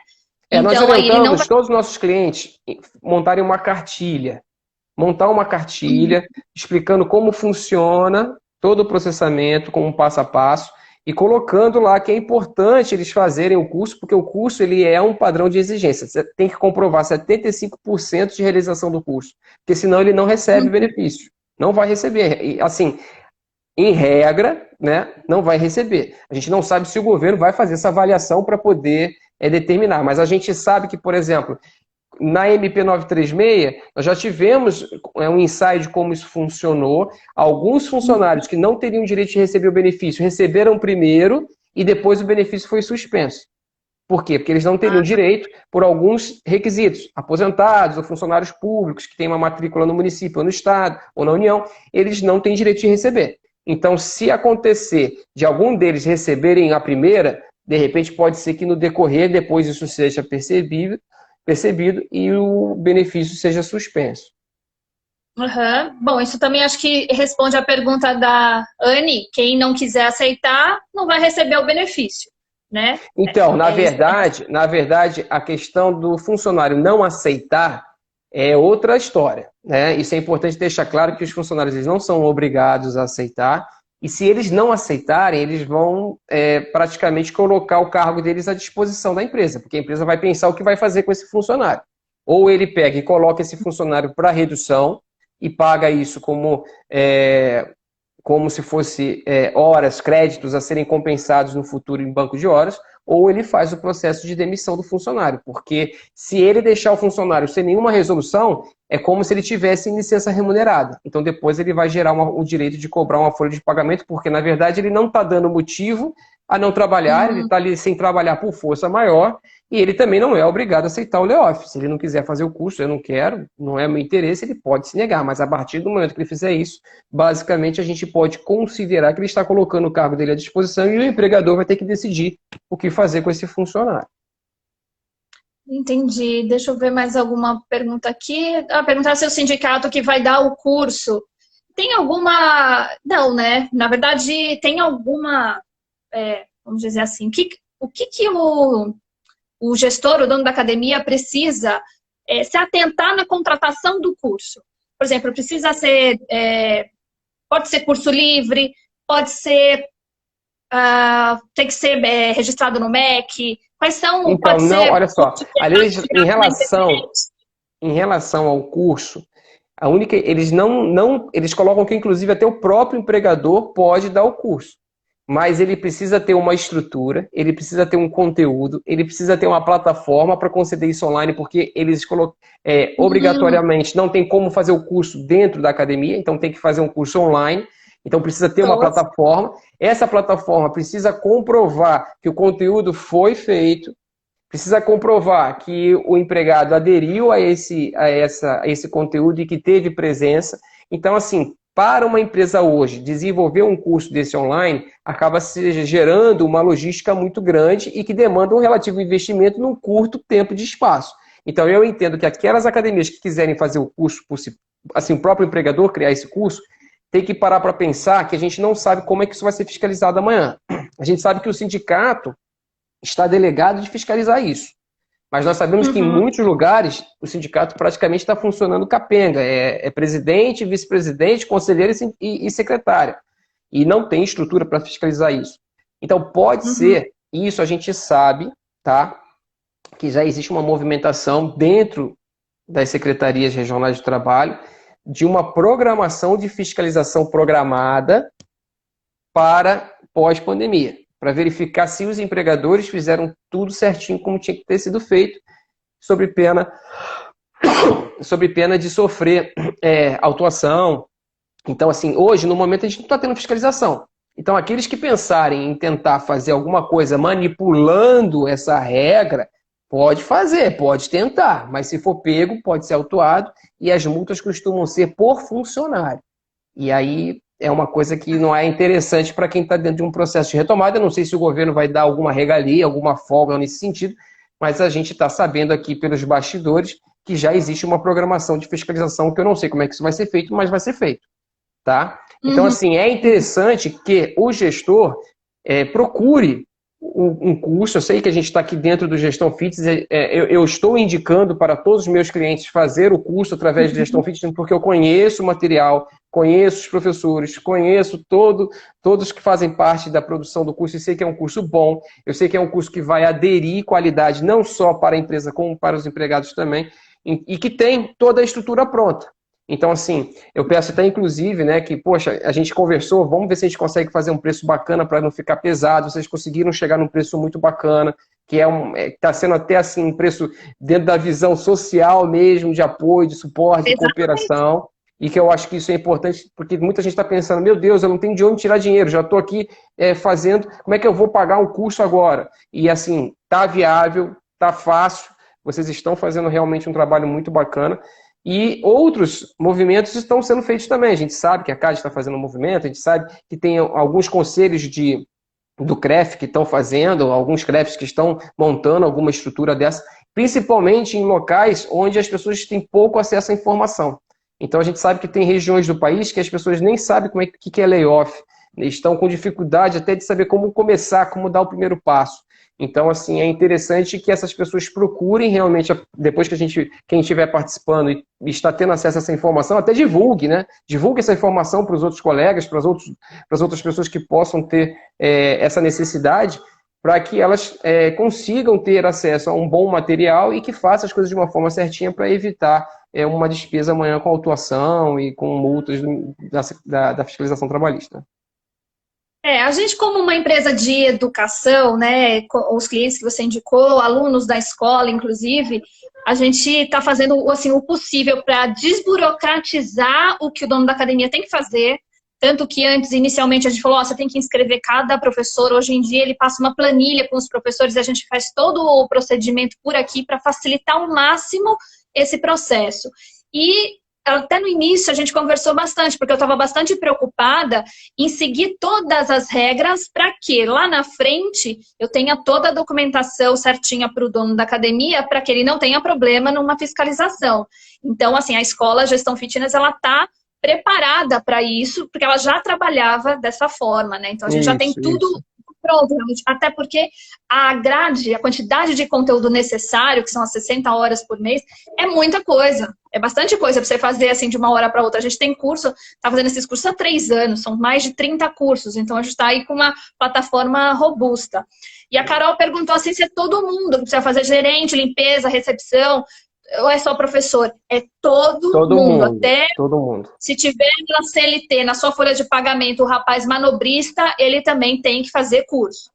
Nós orientamos todos os nossos clientes montarem uma cartilha. montar uma cartilha explicando como funciona todo o processamento, com um passo a passo, e colocando lá que é importante eles fazerem o curso, porque o curso ele é um padrão de exigência. Você tem que comprovar 75% de realização do curso, porque senão ele não recebe benefício. Não vai receber. E, assim, em regra, né, não vai receber. A gente não sabe se o governo vai fazer essa avaliação para poder determinar, mas a gente sabe que, por exemplo, na MP 936, nós já tivemos um ensaio de como isso funcionou. Alguns funcionários que não teriam direito de receber o benefício receberam primeiro e depois o benefício foi suspenso. Por quê? Porque eles não teriam direito por alguns requisitos. Aposentados ou funcionários públicos que têm uma matrícula no município ou no estado ou na União, eles não têm direito de receber. Então, se acontecer de algum deles receberem a primeira, de repente pode ser que no decorrer depois isso seja percebido e o benefício seja suspenso.
Uhum. Bom, isso também acho que responde à pergunta da Anne. Quem não quiser aceitar não vai receber o benefício, né?
Então, na verdade, a questão do funcionário não aceitar é outra história, né? Isso é importante deixar claro que os funcionários eles não são obrigados a aceitar. E se eles não aceitarem, eles vão praticamente colocar o cargo deles à disposição da empresa, porque a empresa vai pensar o que vai fazer com esse funcionário. Ou ele pega e coloca esse funcionário para redução e paga isso como se fosse horas, créditos a serem compensados no futuro em banco de horas, ou ele faz o processo de demissão do funcionário, porque se ele deixar o funcionário sem nenhuma resolução, é como se ele tivesse em licença remunerada. Então depois ele vai gerar o direito de cobrar uma folha de pagamento, porque na verdade ele não está dando motivo a não trabalhar, ele está ali sem trabalhar por força maior, e ele também não é obrigado a aceitar o layoff. Se ele não quiser fazer o curso, eu não quero, não é meu interesse, ele pode se negar, mas a partir do momento que ele fizer isso, basicamente a gente pode considerar que ele está colocando o cargo dele à disposição e o empregador vai ter que decidir o que fazer com esse funcionário.
Entendi. Deixa eu ver mais alguma pergunta aqui. Perguntar se é o sindicato que vai dar o curso. Tem alguma... Não, né? Na verdade, tem alguma... vamos dizer assim, o que o gestor, o dono da academia, precisa se atentar na contratação do curso? Por exemplo, precisa ser... pode ser curso livre, pode ser... tem que ser registrado no MEC. Quais são...
Então, não, olha só. Ali, em relação ao curso, eles colocam que, inclusive, até o próprio empregador pode dar o curso. Mas ele precisa ter uma estrutura, ele precisa ter um conteúdo, ele precisa ter uma plataforma para conceder isso online, porque eles obrigatoriamente não tem como fazer o curso dentro da academia, então tem que fazer um curso online, então precisa ter uma plataforma. Essa plataforma precisa comprovar que o conteúdo foi feito, precisa comprovar que o empregado aderiu a esse conteúdo e que teve presença. Então, assim, para uma empresa hoje desenvolver um curso desse online, acaba se gerando uma logística muito grande e que demanda um relativo investimento num curto tempo de espaço. Então, eu entendo que aquelas academias que quiserem fazer o curso, assim, o próprio empregador criar esse curso, tem que parar para pensar que a gente não sabe como é que isso vai ser fiscalizado amanhã. A gente sabe que o sindicato está delegado de fiscalizar isso. Mas nós sabemos que em muitos lugares o sindicato praticamente está funcionando capenga. É presidente, vice-presidente, conselheiro e secretário. E não tem estrutura para fiscalizar isso. Então pode ser, isso a gente sabe, tá? Que já existe uma movimentação dentro das secretarias regionais de trabalho de uma programação de fiscalização programada para pós-pandemia, para verificar se os empregadores fizeram tudo certinho como tinha que ter sido feito, sob pena de sofrer autuação. Então, assim, hoje, no momento, a gente não está tendo fiscalização. Então, aqueles que pensarem em tentar fazer alguma coisa manipulando essa regra, pode fazer, pode tentar, mas se for pego, pode ser autuado, e as multas costumam ser por funcionário. E aí é uma coisa que não é interessante para quem está dentro de um processo de retomada. Eu não sei se o governo vai dar alguma regalia, alguma folga nesse sentido, mas a gente está sabendo aqui pelos bastidores que já existe uma programação de fiscalização, que eu não sei como é que isso vai ser feito, mas vai ser feito. Tá? Então, assim, é interessante que o gestor procure um curso, eu sei que a gente está aqui dentro do Gestão Fitness, eu estou indicando para todos os meus clientes fazer o curso através do Gestão Fitness, porque eu conheço o material, conheço os professores, conheço todos que fazem parte da produção do curso, e sei que é um curso bom, eu sei que é um curso que vai aderir qualidade não só para a empresa, como para os empregados também, e que tem toda a estrutura pronta. Então, assim, eu peço até, inclusive, né, que, poxa, a gente conversou, vamos ver se a gente consegue fazer um preço bacana para não ficar pesado. Vocês conseguiram chegar num preço muito bacana, que está sendo até, assim, um preço dentro da visão social mesmo, de apoio, de suporte, de cooperação. E que eu acho que isso é importante, porque muita gente está pensando, meu Deus, eu não tenho de onde tirar dinheiro, já estou aqui fazendo, como é que eu vou pagar um curso agora? E, assim, está viável, está fácil, vocês estão fazendo realmente um trabalho muito bacana. E outros movimentos estão sendo feitos também. A gente sabe que a CAD está fazendo um movimento, a gente sabe que tem alguns conselhos do CREF que estão fazendo, alguns CREFs que estão montando alguma estrutura dessa, principalmente em locais onde as pessoas têm pouco acesso à informação. Então a gente sabe que tem regiões do país que as pessoas nem sabem o que é layoff, estão com dificuldade até de saber como começar, como dar o primeiro passo. Então, assim, é interessante que essas pessoas procurem realmente, depois que quem estiver participando e está tendo acesso a essa informação, até divulgue, né? Divulgue essa informação para os outros colegas, para as outras pessoas que possam ter essa necessidade, para que elas consigam ter acesso a um bom material e que façam as coisas de uma forma certinha para evitar uma despesa amanhã com autuação e com multas da fiscalização trabalhista.
A gente como uma empresa de educação, né, os clientes que você indicou, alunos da escola, inclusive, a gente está fazendo assim, o possível para desburocratizar o que o dono da academia tem que fazer, tanto que antes, inicialmente, a gente falou, você tem que inscrever cada professor, hoje em dia ele passa uma planilha com os professores e a gente faz todo o procedimento por aqui para facilitar ao máximo esse processo. E até no início a gente conversou bastante, porque eu estava bastante preocupada em seguir todas as regras para que lá na frente eu tenha toda a documentação certinha para o dono da academia, para que ele não tenha problema numa fiscalização. Então, assim, a escola Gestão Fitness, ela está preparada para isso, porque ela já trabalhava dessa forma, né? Então a gente já tem tudo pronto, até porque a grade, a quantidade de conteúdo necessário, que são as 60 horas por mês, é muita coisa. É bastante coisa para você fazer assim de uma hora para outra. A gente tem curso, está fazendo esses cursos há 3 anos, são mais de 30 cursos, então a gente está aí com uma plataforma robusta. E a Carol perguntou assim se é todo mundo que precisa fazer gerente, limpeza, recepção, ou é só professor? É todo mundo. Até
todo mundo.
Se tiver na CLT, na sua folha de pagamento, o rapaz manobrista, ele também tem que fazer curso.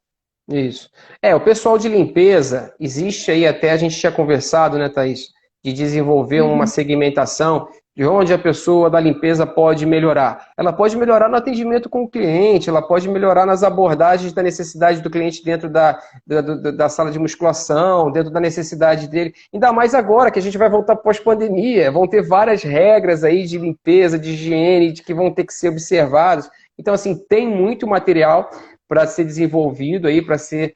Isso. O pessoal de limpeza, existe aí até, a gente tinha conversado, né, Thaís, de desenvolver uma segmentação de onde a pessoa da limpeza pode melhorar. Ela pode melhorar no atendimento com o cliente, ela pode melhorar nas abordagens da necessidade do cliente dentro da sala de musculação, dentro da necessidade dele. Ainda mais agora que a gente vai voltar pós-pandemia, vão ter várias regras aí de limpeza, de higiene, que vão ter que ser observadas. Então, assim, tem muito material para ser desenvolvido aí, para ser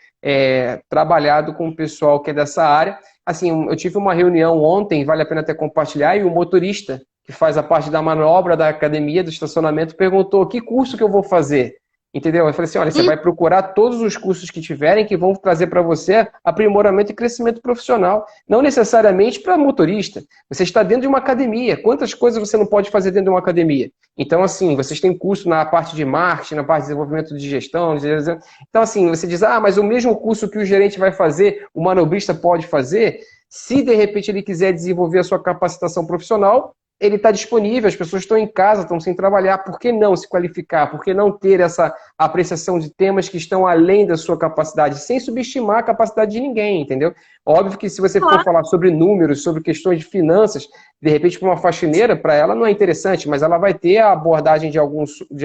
trabalhado com o pessoal que é dessa área. Assim, eu tive uma reunião ontem, vale a pena até compartilhar, e o motorista, que faz a parte da manobra da academia, do estacionamento, perguntou que curso que eu vou fazer. Entendeu? Eu falei assim, olha, você vai procurar todos os cursos que tiverem que vão trazer para você aprimoramento e crescimento profissional. Não necessariamente para motorista. Você está dentro de uma academia. Quantas coisas você não pode fazer dentro de uma academia? Então, assim, vocês têm curso na parte de marketing, na parte de desenvolvimento de gestão. Então, assim, você diz, mas o mesmo curso que o gerente vai fazer, o manobrista pode fazer. Se, de repente, ele quiser desenvolver a sua capacitação profissional, ele está disponível, as pessoas estão em casa, estão sem trabalhar, por que não se qualificar? Por que não ter essa apreciação de temas que estão além da sua capacidade, sem subestimar a capacidade de ninguém, entendeu? Óbvio que se você for falar sobre números, sobre questões de finanças, de repente para uma faxineira, para ela não é interessante, mas ela vai ter a abordagem de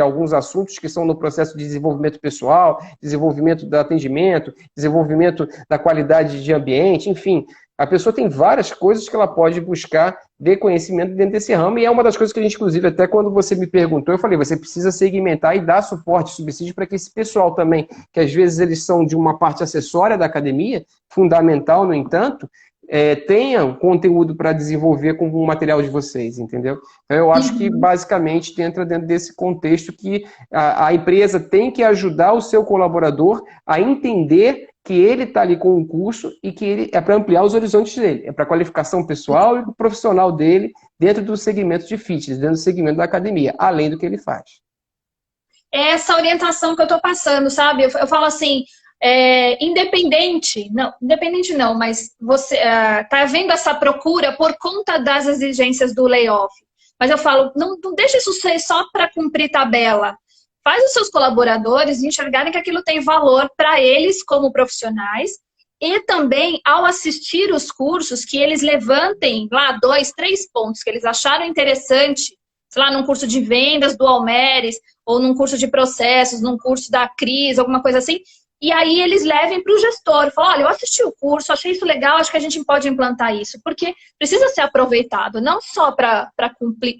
alguns assuntos que são no processo de desenvolvimento pessoal, desenvolvimento do atendimento, desenvolvimento da qualidade de ambiente, enfim. A pessoa tem várias coisas que ela pode buscar de conhecimento dentro desse ramo, e é uma das coisas que a gente, inclusive, até quando você me perguntou, eu falei, você precisa segmentar e dar suporte, subsídio para que esse pessoal também, que às vezes eles são de uma parte acessória da academia, fundamental, no entanto, tenham conteúdo para desenvolver com o material de vocês, entendeu? Então, eu acho que basicamente entra dentro desse contexto que a empresa tem que ajudar o seu colaborador a entender que ele está ali com um curso e que ele é para ampliar os horizontes dele, é para a qualificação pessoal e profissional dele dentro do segmento de fitness, dentro do segmento da academia, além do que ele faz.
É essa orientação que eu estou passando, sabe? Eu falo assim, independente não, mas você está vendo essa procura por conta das exigências do layoff. Mas eu falo, não deixa isso ser só para cumprir tabela. Faz os seus colaboradores enxergarem que aquilo tem valor para eles como profissionais e também, ao assistir os cursos, que eles levantem lá 2, 3 pontos que eles acharam interessante, sei lá, num curso de vendas do Almeres, ou num curso de processos, num curso da Cris, alguma coisa assim, e aí eles levem para o gestor. Falam, olha, eu assisti o curso, achei isso legal, acho que a gente pode implantar isso. Porque precisa ser aproveitado, não só para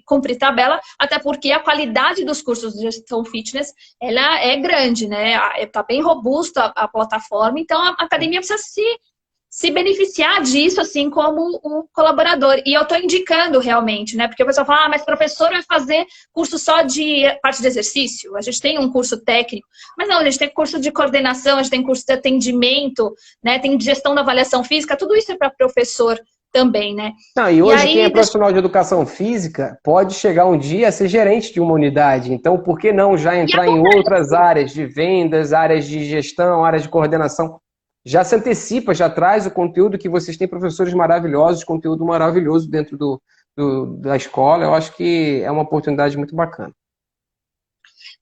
cumprir tabela, até porque a qualidade dos cursos de gestão fitness, ela é grande, né? Está bem robusta a plataforma, então a academia precisa se beneficiar disso, assim como o colaborador. E eu estou indicando realmente, né? Porque o pessoal fala, mas professor vai fazer curso só de parte de exercício? A gente tem um curso técnico. Mas não, a gente tem curso de coordenação, a gente tem curso de atendimento, né? Tem gestão da avaliação física, tudo isso é para professor também, né?
Não, e hoje quem é profissional de educação física pode chegar um dia a ser gerente de uma unidade. Então, por que não já entrar em outras áreas de vendas, áreas de gestão, áreas de coordenação? Já se antecipa, já traz o conteúdo que vocês têm, professores maravilhosos, conteúdo maravilhoso dentro da escola. Eu acho que é uma oportunidade muito bacana.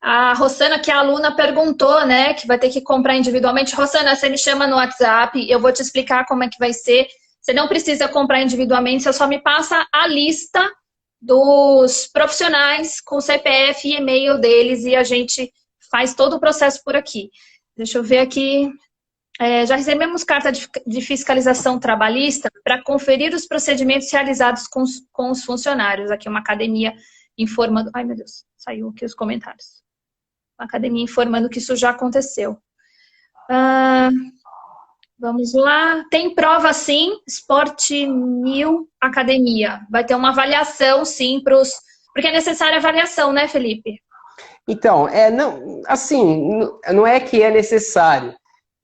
A Rossana, que é aluna, perguntou, né, que vai ter que comprar individualmente. Rossana, você me chama no WhatsApp, eu vou te explicar como é que vai ser. Você não precisa comprar individualmente, você só me passa a lista dos profissionais com CPF e e-mail deles e a gente faz todo o processo por aqui. Deixa eu ver aqui. Já recebemos carta de fiscalização trabalhista para conferir os procedimentos realizados com os funcionários. Aqui uma academia informando... Ai, meu Deus, saiu aqui os comentários. Uma academia informando que isso já aconteceu. Vamos lá. Tem prova, sim, Sport New Academia. Vai ter uma avaliação, sim, porque é necessária avaliação, né, Felipe?
Então, não é que é necessário.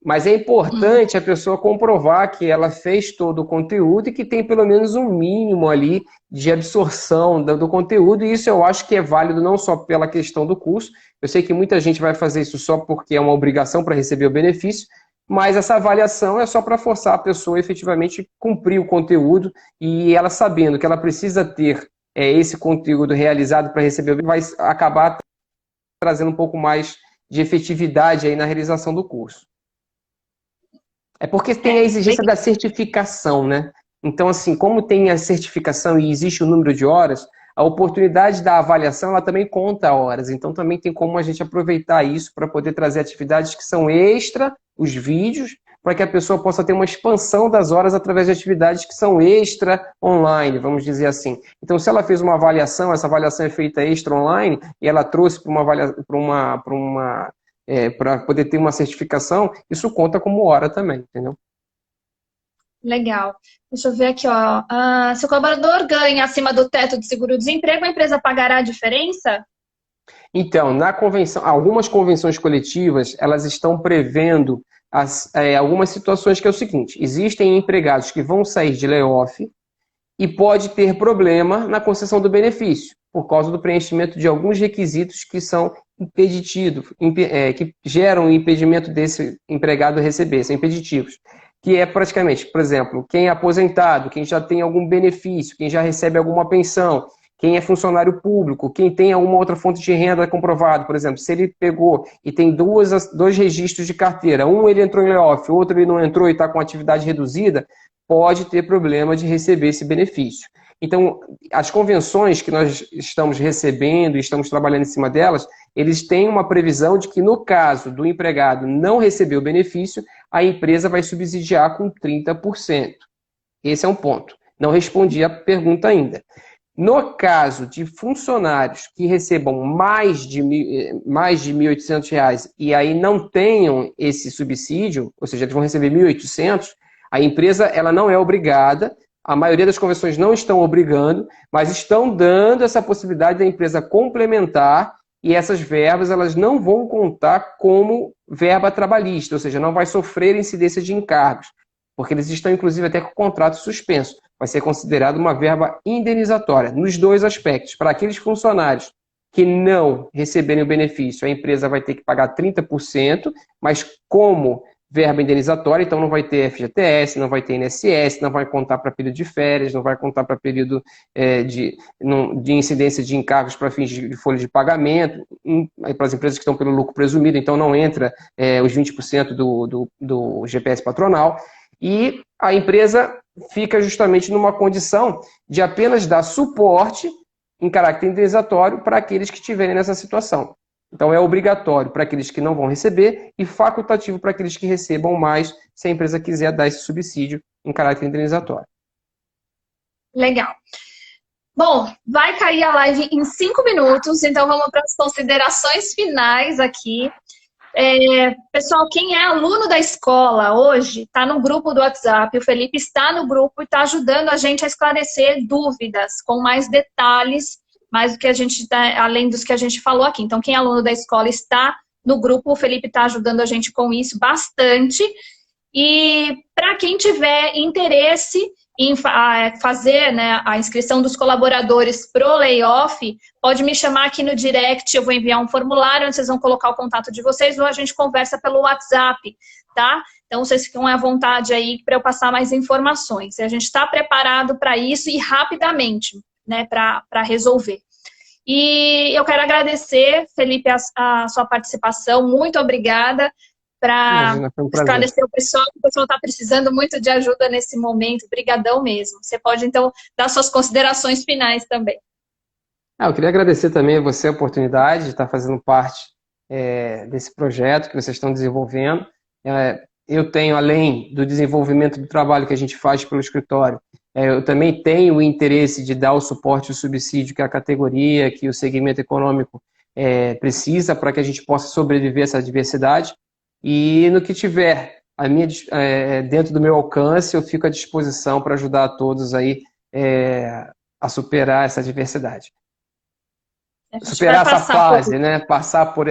Mas é importante a pessoa comprovar que ela fez todo o conteúdo e que tem pelo menos um mínimo ali de absorção do conteúdo. E isso eu acho que é válido não só pela questão do curso. Eu sei que muita gente vai fazer isso só porque é uma obrigação para receber o benefício, mas essa avaliação é só para forçar a pessoa a efetivamente cumprir o conteúdo e ela sabendo que ela precisa ter esse conteúdo realizado para receber, vai acabar trazendo um pouco mais de efetividade aí na realização do curso. É porque tem a exigência da certificação, né? Então, assim, como tem a certificação e existe o número de horas, a oportunidade da avaliação, ela também conta horas. Então, também tem como a gente aproveitar isso para poder trazer atividades que são extra, os vídeos, para que a pessoa possa ter uma expansão das horas através de atividades que são extra online, vamos dizer assim. Então, se ela fez uma avaliação, essa avaliação é feita extra online, e ela trouxe para poder ter uma certificação, isso conta como hora também, entendeu?
Legal. Deixa eu ver aqui, ó. Se o colaborador ganha acima do teto de seguro-desemprego, a empresa pagará a diferença?
Então, na convenção, algumas convenções coletivas, elas estão prevendo algumas situações que é o seguinte: existem empregados que vão sair de layoff e pode ter problema na concessão do benefício, por causa do preenchimento de alguns requisitos que são impeditivos, que geram o impedimento desse empregado receber, são impeditivos. Que é praticamente, por exemplo, quem é aposentado, quem já tem algum benefício, quem já recebe alguma pensão, quem é funcionário público, quem tem alguma outra fonte de renda comprovada, por exemplo, se ele pegou e tem dois registros de carteira, um ele entrou em layoff, outro ele não entrou e está com atividade reduzida, pode ter problema de receber esse benefício. Então, as convenções que nós estamos recebendo e estamos trabalhando em cima delas, eles têm uma previsão de que, no caso do empregado não receber o benefício, a empresa vai subsidiar com 30%. Esse é um ponto. Não respondi a pergunta ainda. No caso de funcionários que recebam mais de R$ 1.800 e aí não tenham esse subsídio, ou seja, eles vão receber R$ 1.800, A empresa ela não é obrigada, a maioria das convenções não estão obrigando, mas estão dando essa possibilidade da empresa complementar e essas verbas elas não vão contar como verba trabalhista, ou seja, não vai sofrer incidência de encargos, porque eles estão inclusive até com o contrato suspenso. Vai ser considerado uma verba indenizatória, nos dois aspectos. Para aqueles funcionários que não receberem o benefício, a empresa vai ter que pagar 30%, mas como verba indenizatória, então não vai ter FGTS, não vai ter INSS, não vai contar para período de férias, não vai contar para período de incidência de encargos para fins de folha de pagamento, para as empresas que estão pelo lucro presumido, então não entra os 20% do GPS patronal, e a empresa fica justamente numa condição de apenas dar suporte em caráter indenizatório para aqueles que estiverem nessa situação. Então, é obrigatório para aqueles que não vão receber e facultativo para aqueles que recebam mais, se a empresa quiser dar esse subsídio em caráter indenizatório.
Legal. Bom, vai cair a live em 5 minutos, então vamos para as considerações finais aqui. Pessoal, quem é aluno da escola hoje, está no grupo do WhatsApp, o Felipe está no grupo e está ajudando a gente a esclarecer dúvidas com mais detalhes, mais do que a gente além dos que a gente falou aqui. Então, quem é aluno da escola está no grupo, o Felipe está ajudando a gente com isso bastante. E para quem tiver interesse em fazer, né, a inscrição dos colaboradores pro layoff, pode me chamar aqui no direct, eu vou enviar um formulário onde vocês vão colocar o contato de vocês ou a gente conversa pelo WhatsApp, tá? Então vocês ficam à vontade aí para eu passar mais informações. A gente está preparado para isso e rapidamente, né, para resolver. E eu quero agradecer, Felipe, a sua participação, muito obrigada. Para esclarecer o pessoal está precisando muito de ajuda nesse momento. Brigadão mesmo. Você pode, então, dar suas considerações finais também.
Eu queria agradecer também a você a oportunidade de estar fazendo parte desse projeto que vocês estão desenvolvendo. Eu tenho, além do desenvolvimento do trabalho que a gente faz pelo escritório, eu também tenho o interesse de dar o suporte e o subsídio que a categoria, que o segmento econômico precisa para que a gente possa sobreviver a essa adversidade. E no que tiver dentro do meu alcance, eu fico à disposição para ajudar a todos aí a superar essa adversidade. Superar essa fase, né? Passar por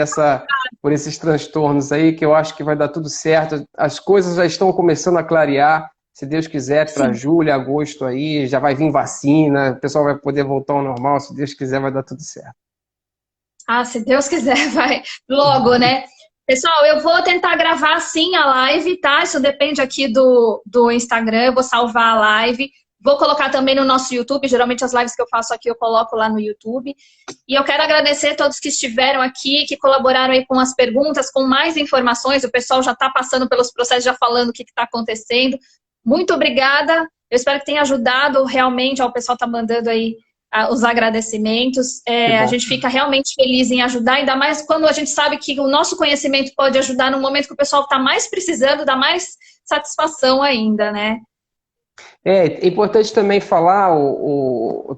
esses transtornos aí, que eu acho que vai dar tudo certo. As coisas já estão começando a clarear. Se Deus quiser, para julho, agosto aí, já vai vir vacina, o pessoal vai poder voltar ao normal. Se Deus quiser, vai dar tudo certo.
Se Deus quiser, vai logo, né? Pessoal, eu vou tentar gravar sim a live, tá? Isso depende aqui do Instagram, eu vou salvar a live. Vou colocar também no nosso YouTube, geralmente as lives que eu faço aqui eu coloco lá no YouTube. E eu quero agradecer a todos que estiveram aqui, que colaboraram aí com as perguntas, com mais informações. O pessoal já está passando pelos processos, já falando o que está acontecendo. Muito obrigada. Eu espero que tenha ajudado realmente. O pessoal está mandando aí os agradecimentos. A gente fica realmente feliz em ajudar, ainda mais quando a gente sabe que o nosso conhecimento pode ajudar no momento que o pessoal está mais precisando, dá mais satisfação ainda, né?
É importante também falar,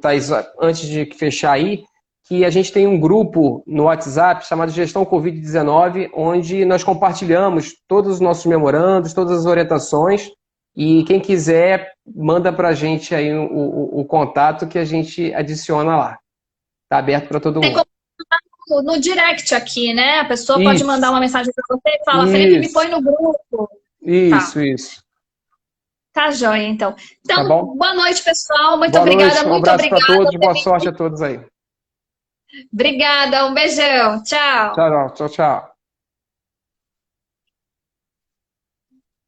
Thaís, antes de fechar aí, que a gente tem um grupo no WhatsApp chamado Gestão Covid-19, onde nós compartilhamos todos os nossos memorandos, todas as orientações, e quem quiser, manda para a gente aí o contato que a gente adiciona lá. Está aberto para todo mundo.
No direct aqui, né? A pessoa pode mandar uma mensagem para você e fala, Felipe, me põe no grupo.
Isso.
Tá joia, então. Então,
tá bom?
Boa noite, pessoal. Muito obrigada.
Um abraço para todos, boa sorte a todos aí.
Obrigada, um beijão. Tchau.
Tchau.